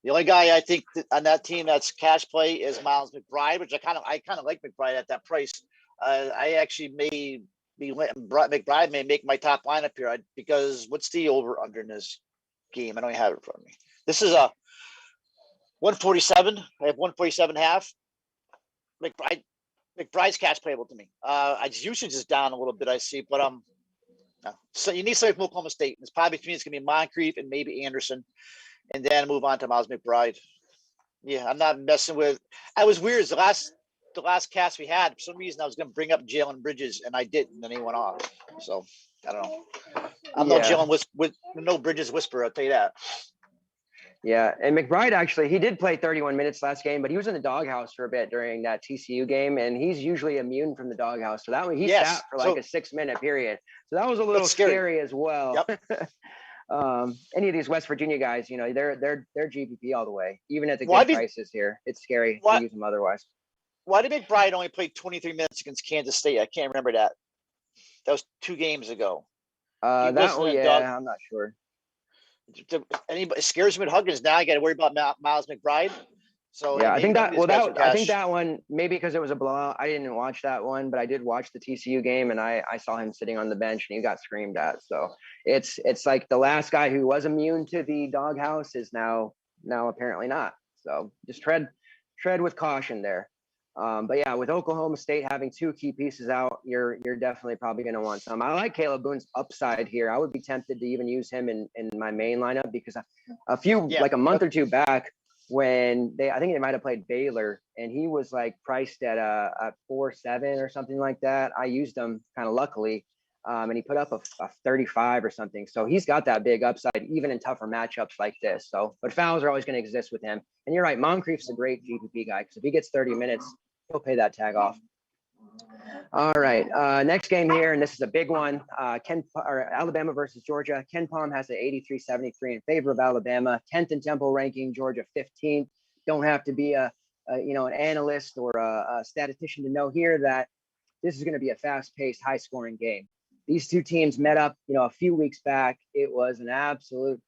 The only guy I think on that team that's cash play is Miles McBride, which I kind of like McBride at that price. I actually may be McBride may make my top lineup here because what's the over under in this game? I don't have it in front of me. This is a 147. I have 147.5. McBride's cash playable to me. His usage is down a little bit, I see, but no. So you need somebody from Oklahoma State. It's probably to me it's gonna be Moncrief and maybe Anderson, and then move on to Miles McBride. Yeah, I'm not messing with. I was weird. The last cast we had, for some reason, I was going to bring up Jalen Bridges, and I didn't, and then he went off. So I don't know. I'm no Jalen with no Bridges whisperer. I'll tell you that. Yeah, and McBride actually, he did play 31 minutes last game, but he was in the doghouse for a bit during that TCU game, and he's usually immune from the doghouse. So that one he sat for like a 6-minute period. So that was a little scary as well. Yep. Any of these West Virginia guys, you know, they're GPP all the way, even at the good prices here. It's scary to use them otherwise. Why did McBride only play 23 minutes against Kansas State? I can't remember that. That was 2 games ago. I'm not sure. Anybody scares me with Huggins now. I got to worry about Miles McBride. So yeah, I think that one, maybe because it was a blowout. I didn't watch that one, but I did watch the TCU game, and I saw him sitting on the bench, and he got screamed at. So it's like the last guy who was immune to the doghouse is now apparently not. So just tread with caution there. But yeah, with Oklahoma State having 2 key pieces out, you're definitely probably going to want some. I like Caleb Boone's upside here. I would be tempted to even use him in my main lineup because like a month or two back, when I think they might have played Baylor, and he was like priced at a 4.7 or something like that. I used him kind of luckily, and he put up a 35 or something. So he's got that big upside, even in tougher matchups like this. So, but fouls are always going to exist with him. And you're right, Moncrief's a great GPP guy because if he gets 30 minutes, he'll pay that tag off. All right, next game here, and this is a big one. Alabama versus Georgia. Ken Palm has an 83-73 in favor of Alabama. 10th in Temple ranking, Georgia 15th. Don't have to be an analyst or a statistician to know here that this is going to be a fast-paced, high-scoring game. These two teams met up, a few weeks back. It was an absolute,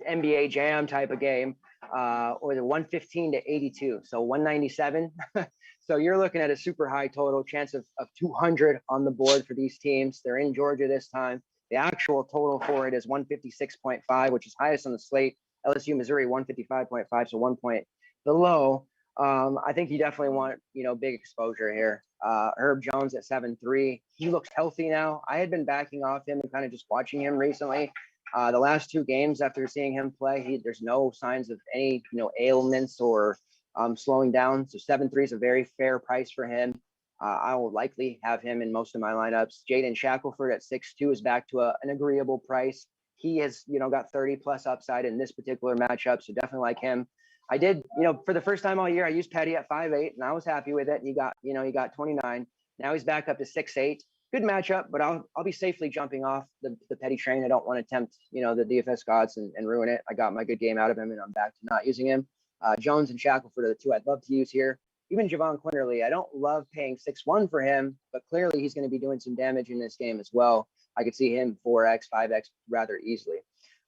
NBA Jam type of game, or the 115-82, so 197. So you're looking at a super high total, chance of 200 on the board for these teams. They're in Georgia this time. The actual total for it is 156.5, which is highest on the slate. LSU, Missouri, 155.5, so 1 point below. I think you definitely want, big exposure here. Herb Jones at 7.3. He looks healthy now. I had been backing off him and kind of just watching him recently. The last 2 games after seeing him play, there's no signs of any, ailments or slowing down. So 7.3 is a very fair price for him. I will likely have him in most of my lineups. Jaden Shackelford at 6.2 is back to an agreeable price. He has, got 30 plus upside in this particular matchup. So definitely like him. I did, for the first time all year, I used Petty at 5.8 and I was happy with it. And he got 29. Now he's back up to 6.8. Good matchup, but I'll be safely jumping off the Petty train. I don't want to tempt, the DFS gods and ruin it. I got my good game out of him and I'm back to not using him. Jones and Shackelford are the 2 I'd love to use here. Even Javon Quinterly, I don't love paying 6.1 for him, but clearly he's going to be doing some damage in this game as well. I could see him 4x, 5x rather easily.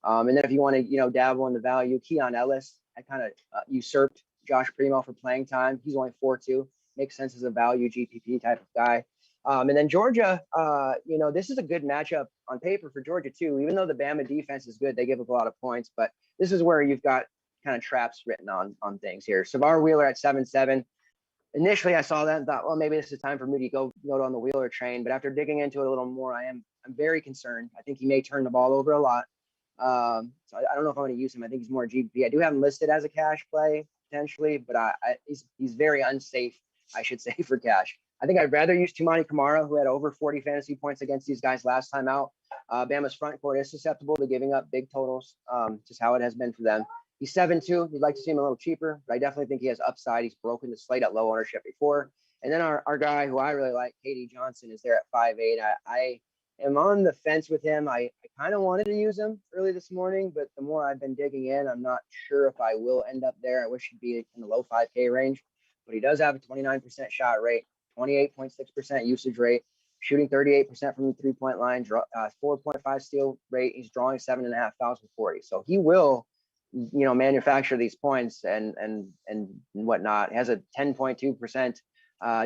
And then if you want to, dabble in the value, Keon Ellis, I kind of usurped Josh Primo for playing time. He's only 4.2, makes sense as a value GPP type of guy. And then Georgia, this is a good matchup on paper for Georgia too. Even though the Bama defense is good, they give up a lot of points, but this is where you've got kind of traps written on things here. Savar Wheeler at 7.7. Initially, I saw that and thought, well, maybe this is time for me to go on the Wheeler train. But after digging into it a little more, I'm very concerned. I think he may turn the ball over a lot. So I don't know if I want to use him. I think he's more GPP. I do have him listed as a cash play potentially, but he's very unsafe, I should say, for cash. I think I'd rather use Tumani Kamara, who had over 40 fantasy points against these guys last time out. Bama's front court is susceptible to giving up big totals, just how it has been for them. He's 7.2. You'd like to see him a little cheaper, but I definitely think he has upside. He's broken the slate at low ownership before. And then our guy who I really like, Katie Johnson, is there at 5.8. I am on the fence with him. I kind of wanted to use him early this morning, but the more I've been digging in, I'm not sure if I will end up there. I wish he'd be in the low 5K range, but he does have a 29% shot rate, 28.6% usage rate. shooting 38% from the 3-point line, 4.5 steal rate. He's drawing 7.5 fouls from 40. So he will, manufacture these points and whatnot. He has a 10.2%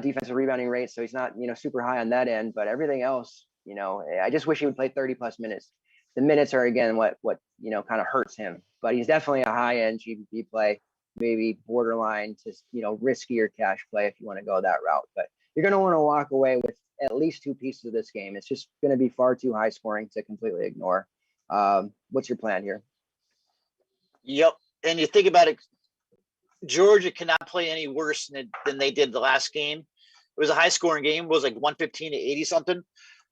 defensive rebounding rate. So he's not, super high on that end, but everything else, I just wish he would play 30 plus minutes. The minutes are, again, what kind of hurts him, but he's definitely a high end GPP play, maybe borderline to, riskier cash play if you want to go that route. But you're going to want to walk away with at least 2 pieces of this game. It's just going to be far too high scoring to completely ignore. What's your plan here? Yep. And you think about it, Georgia cannot play any worse than they did the last game. It was a high scoring game. It was like 115 to 80 something.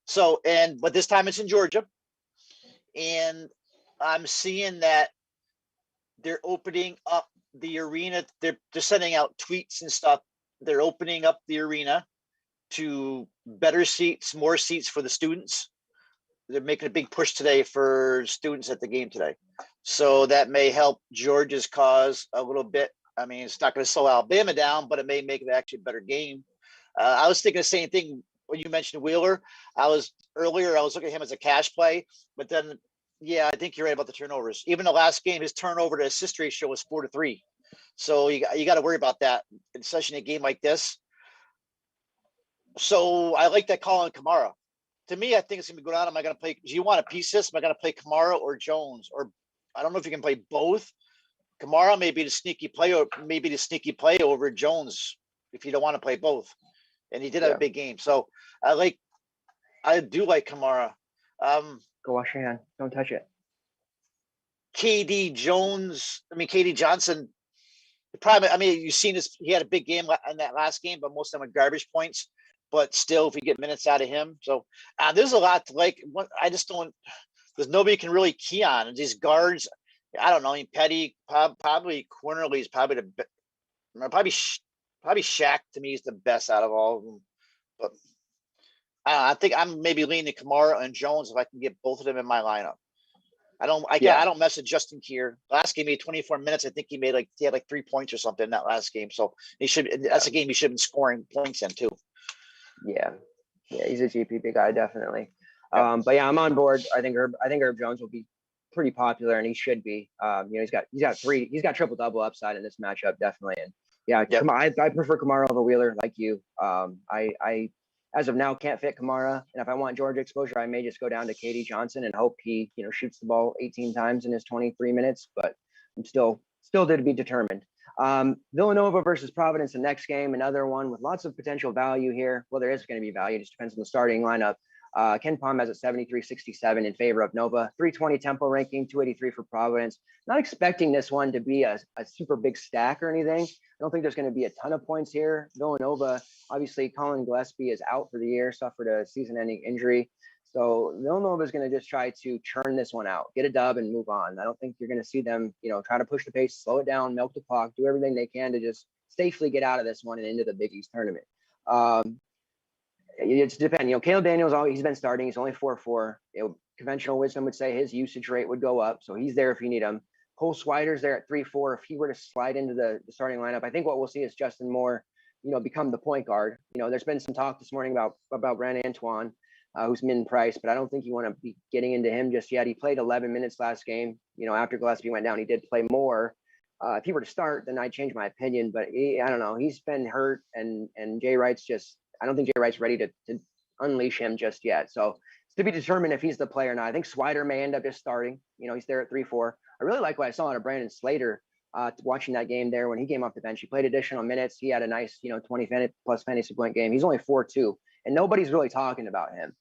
So, but this time it's in Georgia. And I'm seeing that they're opening up the arena. They're sending out tweets and stuff. They're opening up the arena to better seats, more seats for the students. They're making a big push today for students at the game today. So that may help Georgia's cause a little bit. I mean, it's not going to slow Alabama down, but it may make it actually a better game. I was thinking the same thing when you mentioned Wheeler. I was looking at him as a cash play, but then, yeah, I think you're right about the turnovers. Even the last game, his turnover to assist ratio was 4-3. So you got to worry about that, especially in a game like this. So I like that call on Kamara. To me, I think it's going to be going on. Am I going to play? Do you want to piece this? Am I going to play Kamara or Jones? Or I don't know if you can play both. Kamara may be the sneaky play, or maybe the sneaky play over Jones if you don't want to play both. And he did have a big game. So I do like Kamara. Go wash your hand. Don't touch it. KD Johnson, you've seen this. He had a big game in that last game, but most of them are garbage points. But still, if we get minutes out of him. So there's a lot to like. I just don't, because nobody can really key on. And these guards, I don't know. I mean, Petty, probably Quinterly is probably probably Shaq to me is the best out of all of them. But I think I'm maybe leaning Kamara and Jones if I can get both of them in my lineup. I don't mess with Justin Kier. Last game he had 24 minutes. I think he had like 3 points or something in that last game. So that's a game he should have been scoring points in too. Yeah, he's a GPP guy, definitely. But yeah, I'm on board. I think Herb Jones will be pretty popular, and he should be. He's got triple double upside in this matchup, definitely. And I prefer Kamara over Wheeler, like you. I as of now can't fit Kamara, and if I want Georgia exposure, I may just go down to KD Johnson and hope he shoots the ball 18 times in his 23 minutes. But I'm still to be determined. Villanova versus Providence, the next game, another one with lots of potential value here. Well, there is going to be value. It just depends on the starting lineup. Ken Palm has a 73-67 in favor of Nova, 320 tempo ranking, 283 for Providence. Not expecting this one to be a super big stack or anything. I don't think there's going to be a ton of points here. Villanova, obviously, Colin Gillespie is out for the year, suffered a season-ending injury. So Villanova is going to just try to churn this one out, get a dub, and move on. I don't think you're going to see them, try to push the pace, slow it down, milk the clock, do everything they can to just safely get out of this one and into the Big East tournament. It's depending. Caleb Daniels, he's been starting. He's only 4-4. Conventional wisdom would say his usage rate would go up, so he's there if you need him. Cole Swider's there at 3-4. If he were to slide into the starting lineup, I think what we'll see is Justin Moore, become the point guard. There's been some talk this morning about Brandon Antoine. Who's min-priced, but I don't think you want to be getting into him just yet. He played 11 minutes last game. After Gillespie went down, he did play more. If he were to start, then I'd change my opinion, but I don't know. He's been hurt, and Jay Wright's I don't think Jay Wright's ready to unleash him just yet. So it's to be determined if he's the player or not. I think Swider may end up just starting. He's there at 3-4. I really like what I saw out of Brandon Slater watching that game there when he came off the bench. He played additional minutes. He had a nice, 20 plus fantasy point game. He's only 4-2, and nobody's really talking about him.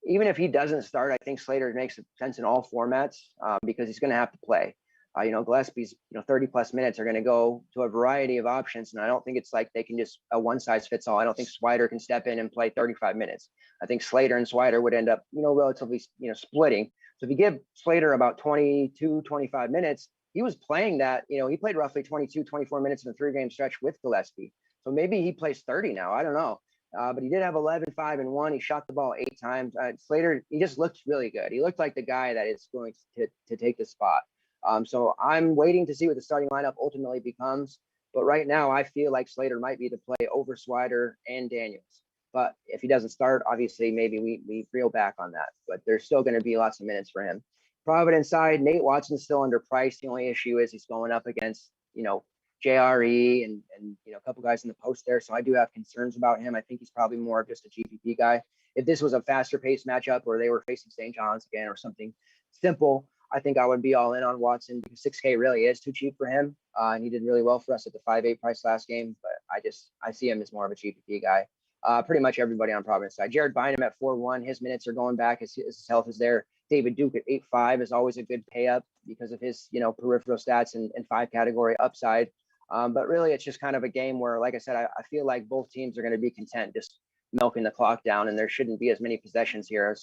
Even if he doesn't start, I think Slater makes sense in all formats because he's going to have to play. Gillespie's 30 plus minutes are going to go to a variety of options, and I don't think it's like they can just a one size fits all. I don't think Swider can step in and play 35 minutes. I think Slater and Swider would end up relatively splitting. So if you give Slater about 22, 25 minutes, he was playing that. He played roughly 22, 24 minutes in a 3-game stretch with Gillespie. So maybe he plays 30 now. I don't know. But he did have 11, 5, and 1. He shot the ball 8 times. Slater, he just looked really good. He looked like the guy that is going to take the spot. So I'm waiting to see what the starting lineup ultimately becomes. But right now, I feel like Slater might be the play over Swider and Daniels. But if he doesn't start, obviously maybe we reel back on that. But there's still going to be lots of minutes for him. Providence side, Nate Watson's still underpriced. The only issue is he's going up against, JRE and a couple guys in the post there. So I do have concerns about him. I think he's probably more of just a GPP guy. If this was a faster paced matchup where they were facing St. John's again or something simple, I think I would be all in on Watson because 6K really is too cheap for him. And he did really well for us at the 5.8 price last game, but I see him as more of a GPP guy. Pretty much everybody on Providence side. Jared Bynum at 4-1. His minutes are going back. His health is there. David Duke at 8-5 is always a good pay up because of his, peripheral stats and 5 category upside. But really, it's just kind of a game where, like I said, I feel like both teams are going to be content just milking the clock down, and there shouldn't be as many possessions here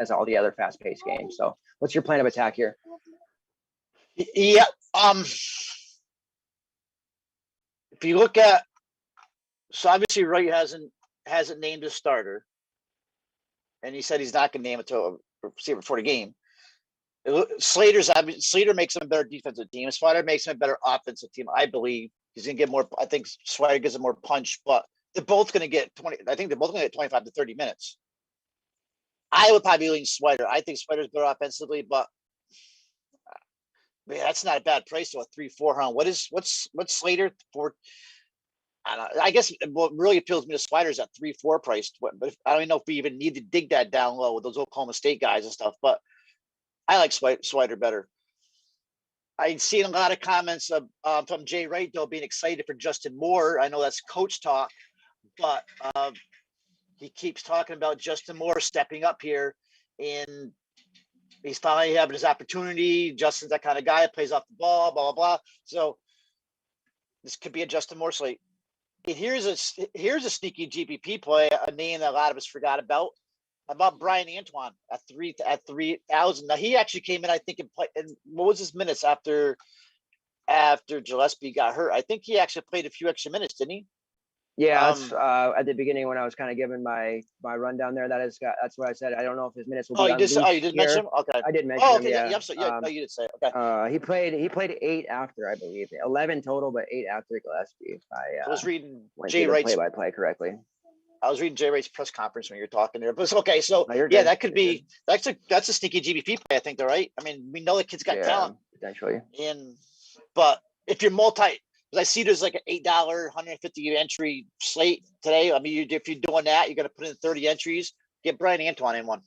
as all the other fast-paced games. So what's your plan of attack here? Yeah. If you look at, so obviously Wright hasn't named a starter, and he said he's not going to name it to a receiver before the game. Slater makes him a better defensive team. Swider makes him a better offensive team. I believe he's going to get more. I think Swider gives him more punch, but they're both going to get 20. I think they're both going to get 25 to 30 minutes. I would probably lean Swider. I think Swider's better offensively, but man, that's not a bad price to a 3-4 round. What's Slater for? I guess what really appeals to me to Swider is that 3-4 price. But I don't even know if we even need to dig that down low with those Oklahoma State guys and stuff. But I like Swider better. I've seen a lot of comments from Jay Wright, though, being excited for Justin Moore. I know that's coach talk, but he keeps talking about Justin Moore stepping up here, and he's finally having his opportunity. Justin's that kind of guy, plays off the ball, blah, blah, blah. So this could be a Justin Moore slate. And here's a sneaky GPP play, a name that a lot of us forgot about Brian Antoine at 3,000. Now he actually came in, I think, and what was his minutes after Gillespie got hurt? I think he actually played a few extra minutes, didn't he? Yeah, that's at the beginning when I was kind of giving my rundown there. That's what I said. I don't know if his minutes will be. You did mention him? Okay. I did mention him. Yeah. You did say it. Okay. He played 8 after, I believe, 11 total, but 8 after Gillespie. I was reading Jay Wright's play-by-play correctly. I was reading Jay Wright's press conference when you were talking there, but it's okay. So yeah, that could be that's a sneaky GBP play. I think they're right. I mean, we know the kid's got talent potentially. But if you're because I see there's like an $8, 150 entry slate today. I mean, if you're doing that, you're going to put in 30 entries. Get Brian Antoine in one.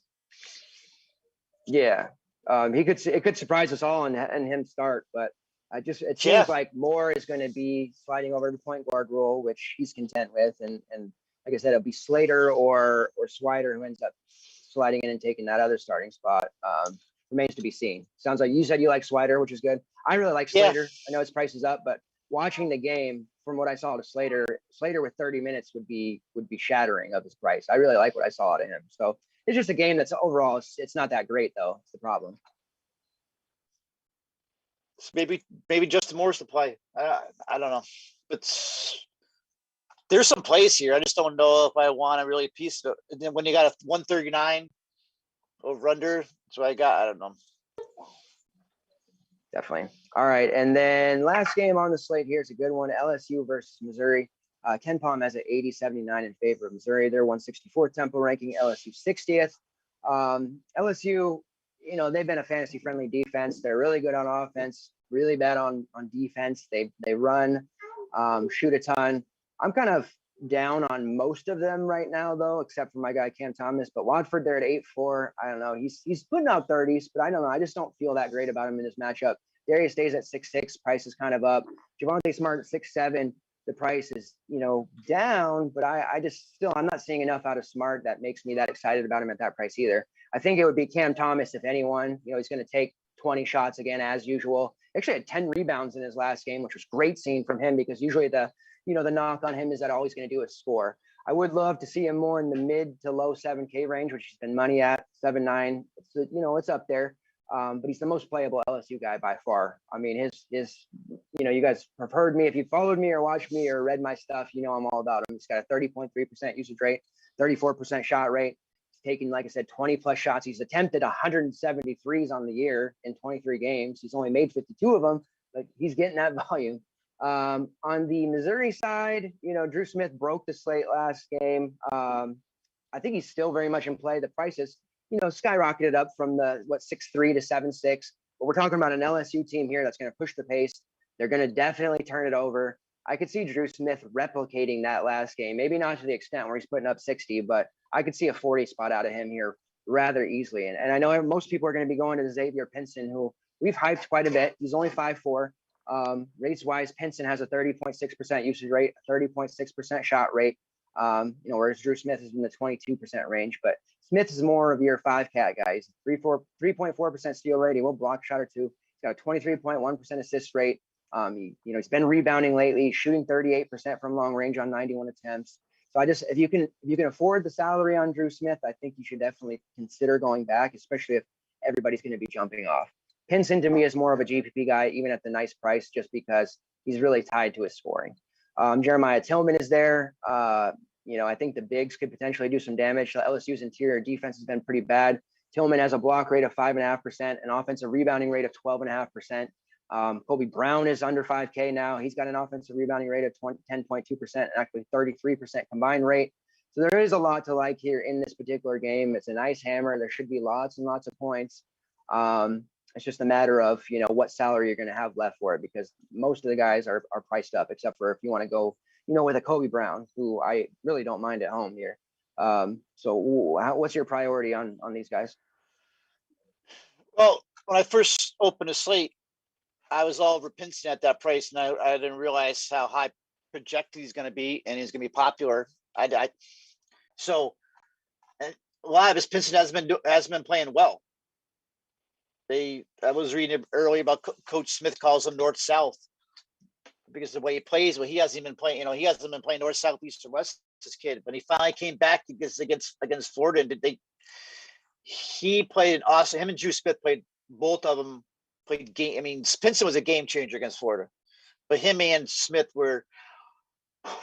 Yeah, it could surprise us all and him start, but it seems like Moore is going to be sliding over the point guard role, which he's content with, and like I said, it'll be Slater or Swider who ends up sliding in and taking that other starting spot. Remains to be seen. Sounds like you said you like Swider, which is good. I really like Slater. I know his price is up, but watching the game, from what I saw to Slater with 30 minutes would be shattering of his price. I really like what I saw out of him. So it's just a game that's overall, it's not that great though. It's the problem. Maybe Justin Moore's the play. I don't know, but there's some plays here. I just don't know if I want to really piece it. And then when you got a 139 over under, that's what I got. I don't know. Definitely. All right. And then last game on the slate here is a good one. LSU versus Missouri. Ken Palm has an 80-79 in favor of Missouri. They're 164 tempo ranking, LSU 60th. LSU, they've been a fantasy friendly defense. They're really good on offense, really bad on defense. They run, shoot a ton. I'm kind of down on most of them right now, though, except for my guy Cam Thomas. But Watford, they're at 8-4. I don't know. He's putting out 30s, but I don't know. I just don't feel that great about him in this matchup. Darius stays at 6'6". Price is kind of up. Javonte Smart at 6'7". The price is, down, but I'm not seeing enough out of Smart that makes me that excited about him at that price either. I think it would be Cam Thomas, if anyone. He's going to take 20 shots again, as usual. Actually had 10 rebounds in his last game, which was great seeing from him because usually the knock on him is that all he's going to do is score. I would love to see him more in the mid to low 7K range, which he's been money at 7-9. It's up there. But he's the most playable LSU guy by far. I mean, his you guys have heard me. If you followed me or watched me or read my stuff, I'm all about him. He's got a 30.3% usage rate, 34% shot rate. He's taken, like I said, 20 plus shots. He's attempted 173s on the year in 23 games. He's only made 52 of them, but he's getting that volume. On the Missouri side, Drew Smith broke the slate last game. I think he's still very much in play. The prices, skyrocketed up from the 6.3 to 7.6. But we're talking about an LSU team here that's going to push the pace. They're going to definitely turn it over. I could see Drew Smith replicating that last game. Maybe not to the extent where he's putting up 60, but I could see a 40 spot out of him here rather easily. And I know most people are going to be going to Xavier Pinson, who we've hyped quite a bit. He's only 5'4". Rates wise, Pinson has a 30.6% usage rate, 30.6% shot rate. Whereas Drew Smith is in the 22% range, but Smith is more of your 5-cat guy. He's 3.4% steal rate. He will block shot or two. He's got a 23.1% assist rate. He's been rebounding lately, shooting 38% from long range on 91 attempts. So if you can afford the salary on Drew Smith, I think you should definitely consider going back, especially if everybody's going to be jumping off. Pinson to me is more of a GPP guy, even at the nice price, just because he's really tied to his scoring. Jeremiah Tillman is there. I think the bigs could potentially do some damage. LSU's interior defense has been pretty bad. Tillman has a block rate of 5.5%, an offensive rebounding rate of 12.5%. Kobe Brown is under 5K now. He's got an offensive rebounding rate of 10.2%, and actually 33% combined rate. So there is a lot to like here in this particular game. It's a nice hammer. There should be lots and lots of points. It's just a matter of, what salary you're going to have left for it, because most of the guys are priced up, except for if you want to go, with a Kobe Brown, who I really don't mind at home here. So what's your priority on these guys? Well, when I first opened a slate, I was all over Pinson at that price, and I didn't realize how high projected he's going to be, and he's going to be popular. So a lot of his Pinson has been playing well. I was reading earlier about Coach Smith calls him North South because the way he plays. Well, he hasn't been playing. He hasn't been playing North, South, East, or West. This kid, but he finally came back against Florida, and he played an awesome. Him and Drew Smith played. Both of them played game. I mean, Pinson was a game changer against Florida, but him and Smith were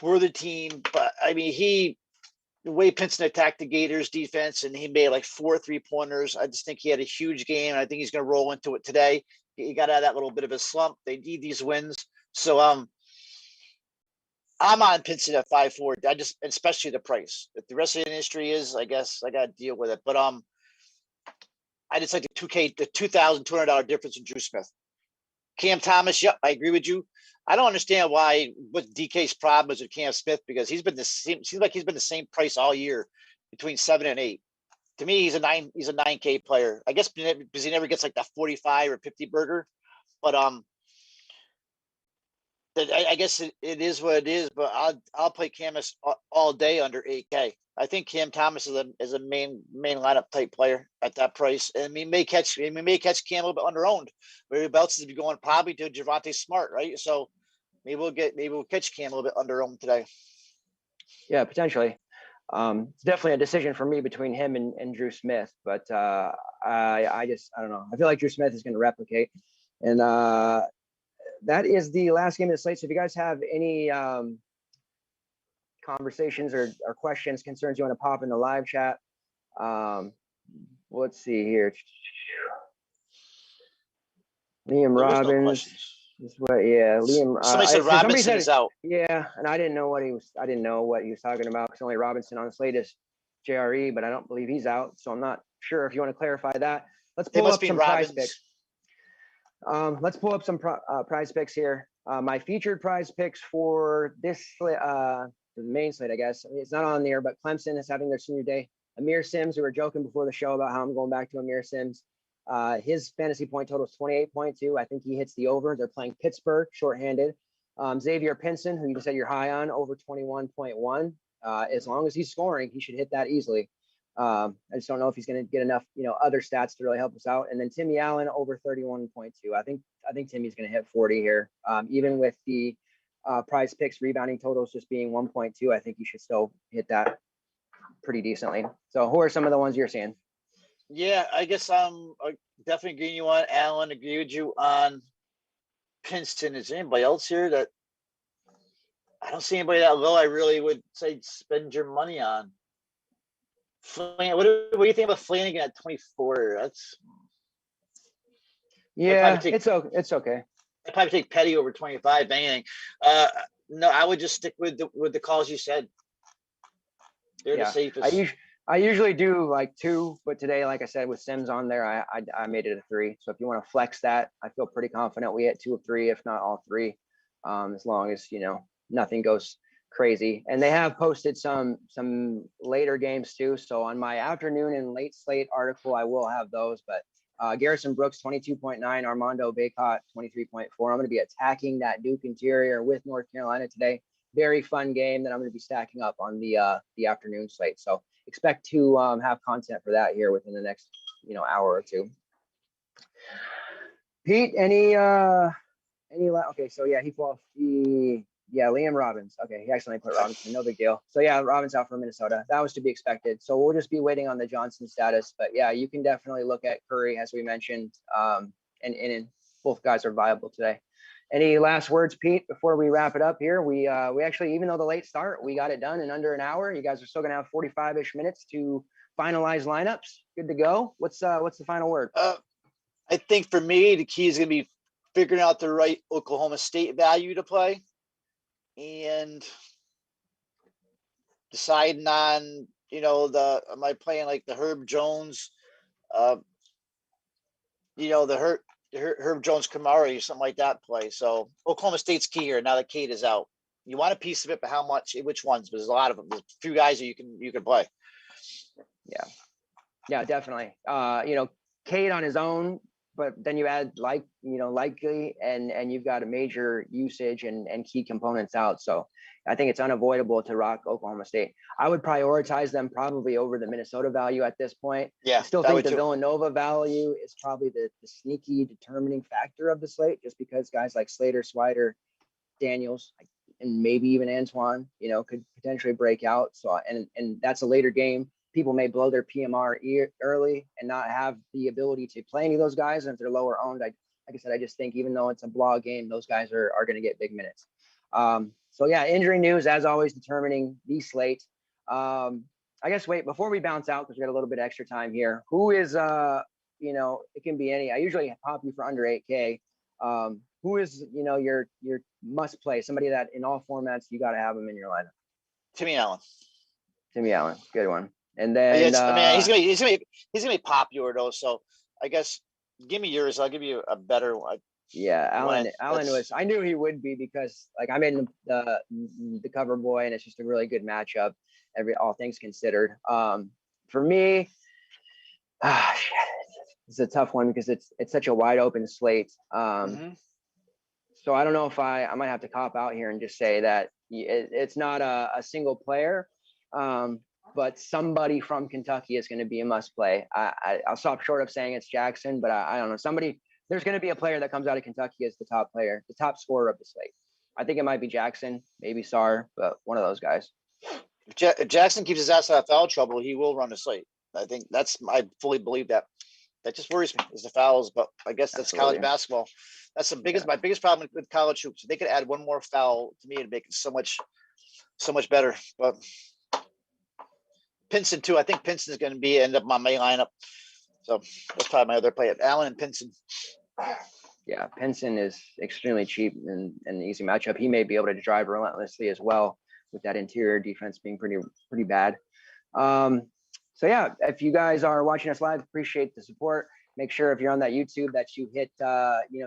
the team. But I mean, the way Pinson attacked the Gators defense, and he made like 4 3-pointers. I just think he had a huge game, and I think he's going to roll into it today. He got out of that little bit of a slump. They need these wins. So I'm on Pinson at 5.4. Especially the price. If the rest of the industry is, I guess I got to deal with it. But I just like the $2,200 difference in Drew Smith. Cam Thomas, yep, I agree with you. I don't understand what DK's problem is with Cam Smith, because he's been the same. Seems like he's been the same price all year, between 7 and 8. To me, he's a 9K player. I guess because he never gets like that 45 or 50 burger. But I guess it is what it is. But I'll play Camus all day under 8K. I think Cam Thomas is a main lineup type player at that price, and we may catch Cam a little bit underowned. Everybody else is going probably to Javonte Smart, right? So maybe we'll catch Cam a little bit underowned today. Yeah, potentially. It's definitely a decision for me between him and Drew Smith, but I don't know. I feel like Drew Smith is going to replicate, and that is the last game of the slate. So if you guys have any conversations or questions, concerns you want to pop in the live chat, let's see here. Liam Robbins. Liam. Somebody said Robinson is out. Yeah, and I didn't know what he was talking about, because only Robinson on this latest JRE, but I don't believe he's out, so I'm not sure if you want to clarify that. Let's pull up some prize picks. Let's pull up some prize picks here. My featured prize picks for this the main slate, I guess. I mean, it's not on there, but Clemson is having their senior day. Amir Sims, we were joking before the show about how I'm going back to Amir Sims. His fantasy point total is 28.2. I think he hits the over. They're playing Pittsburgh shorthanded. Xavier Pinson, who you just said you're high on, over 21.1. As long as he's scoring, he should hit that easily. I just don't know if he's going to get enough, other stats to really help us out. And then Timmy Allen over 31.2. I think Timmy's going to hit 40 here. Even with the prize picks rebounding totals just being 1.2, I think you should still hit that pretty decently. So who are some of the ones you're seeing? Yeah, I guess I'm definitely agreeing you on Allen. Agree with you on Pinson. Is there anybody else here that I don't see anybody that low? I really would say spend your money on. What do you think about Flanagan at 24? That's it's okay. I'd probably take Petty over 25, if anything. No, I would just stick with the calls you said. They're the Yeah, safest. I usually do like 2, but today, like I said, with Sims on there, I made it a 3. So if you want to flex that, I feel pretty confident we hit 2 of 3, if not all 3, as long as nothing goes crazy. And they have posted some later games too. So on my afternoon and late slate article, I will have those. But Garrison Brooks 22.9, Armando Bacot 23.4. I'm going to be attacking that Duke interior with North Carolina today. Very fun game that I'm going to be stacking up on the afternoon slate. So expect to have content for that here within the next hour or two. Pete, any okay, so yeah, Liam Robbins. Okay, he accidentally put Robinson, no big deal. So yeah, Robbins out for Minnesota. That was to be expected. So we'll just be waiting on the Johnson status. But yeah, you can definitely look at Curry, as we mentioned, and both guys are viable today. Any last words, Pete, before we wrap it up here? We actually, even though the late start, we got it done in under an hour. You guys are still gonna have 45-ish minutes to finalize lineups. Good to go. What's the final word? I think for me, the key is gonna be figuring out the right Oklahoma State value to play and deciding on, am I playing like the Herb Jones, the Herb Jones Kamari, something like that play. So Oklahoma State's key here now that Cade is out. You want a piece of it, but how much, which ones? But there's a lot of them. There's a few guys that you can play. Yeah, definitely. Cade on his own, but then you add likely and you've got a major usage and key components out. So I think it's unavoidable to rock Oklahoma State. I would prioritize them probably over the Minnesota value at this point. Yeah, I still think the Villanova value is probably the sneaky determining factor of the slate, just because guys like Slater, Swider, Daniels, and maybe even Antoine, could potentially break out. So, and that's a later game. People may blow their PMR early and not have the ability to play any of those guys. And if they're lower owned, like I said, I just think even though it's a blog game, those guys are going to get big minutes. So yeah, injury news as always determining the slate. I guess before we bounce out, because we got a little bit of extra time here. Who is it can be any. I usually pop you for under 8K. Who is your must play? Somebody that in all formats you got to have them in your lineup. Timmy Allen, good one. And then he's gonna be popular though. So I guess give me yours. I'll give you a better one. Yeah, Allen was. I knew he would be because I'm in the cover boy, and it's just a really good matchup. All things considered. For me, it's a tough one because it's such a wide open slate. So I don't know if I might have to cop out here and just say that it's not a single player. But somebody from Kentucky is going to be a must play. I'll stop short of saying it's Jackson, but I don't know. There's going to be a player that comes out of Kentucky as the top player, the top scorer of the slate. I think it might be Jackson, maybe Sarr, but one of those guys. If Jackson keeps his ass out of foul trouble, he will run the slate. I fully believe that. That just worries me is the fouls, but I guess that's college basketball. That's my biggest problem with college hoops. If they could add one more foul to me and make it so much better. But Pinson too. I think Pinson is going to end up my main lineup. So that's probably my other play. Allen and Pinson. Yeah, Pinson is extremely cheap and an easy matchup. He may be able to drive relentlessly as well with that interior defense being pretty bad. So yeah, if you guys are watching us live, appreciate the support. Make sure if you're on that YouTube that you hit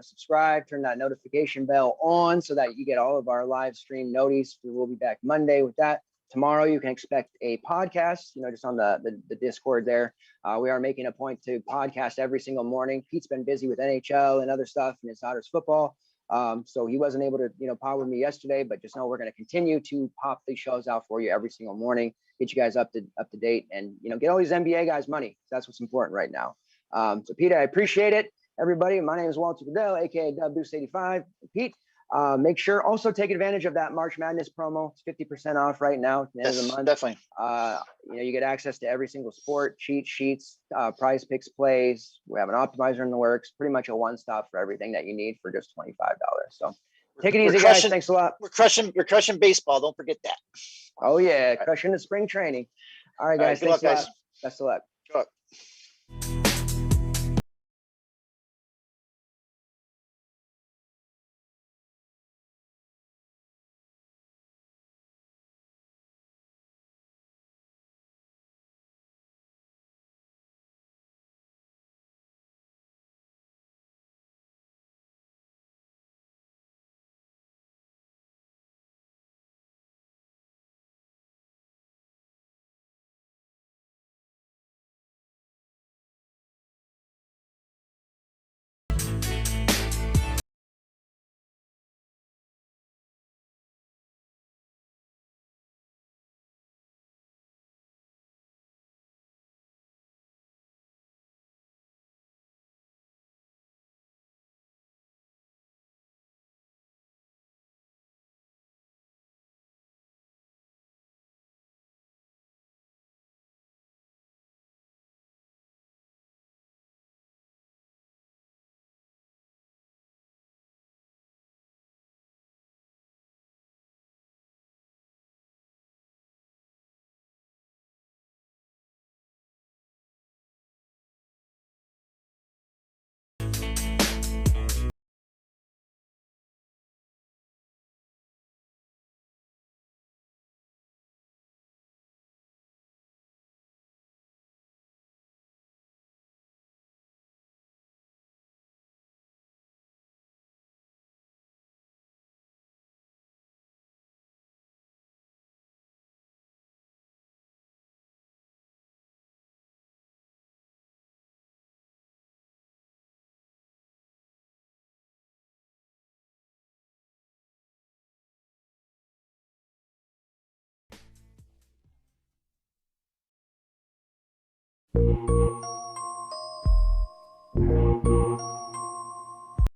subscribe, turn that notification bell on so that you get all of our live stream notice. We will be back Monday with that. Tomorrow you can expect a podcast, just on the Discord there. We are making a point to podcast every single morning. Pete's been busy with NHL and other stuff and Insiders football. So he wasn't able to, pod with me yesterday, but just know we're going to continue to pop these shows out for you every single morning, get you guys up to date and, get all these NBA guys money. That's what's important right now. So Pete, I appreciate it. Everybody, my name is Walter Goodell, aka Deuce85. Pete, make sure also take advantage of that March Madness promo. It's 50% off right now at the end of the month. Definitely. You get access to every single sport, cheat sheets, prize picks plays. We have an optimizer in the works, pretty much a one-stop for everything that you need for just $25. So take it easy, guys. Thanks a lot. We're crushing baseball. Don't forget that. Oh yeah, crushing the spring training. All right, guys. Good luck, guys. Best of luck. Good luck.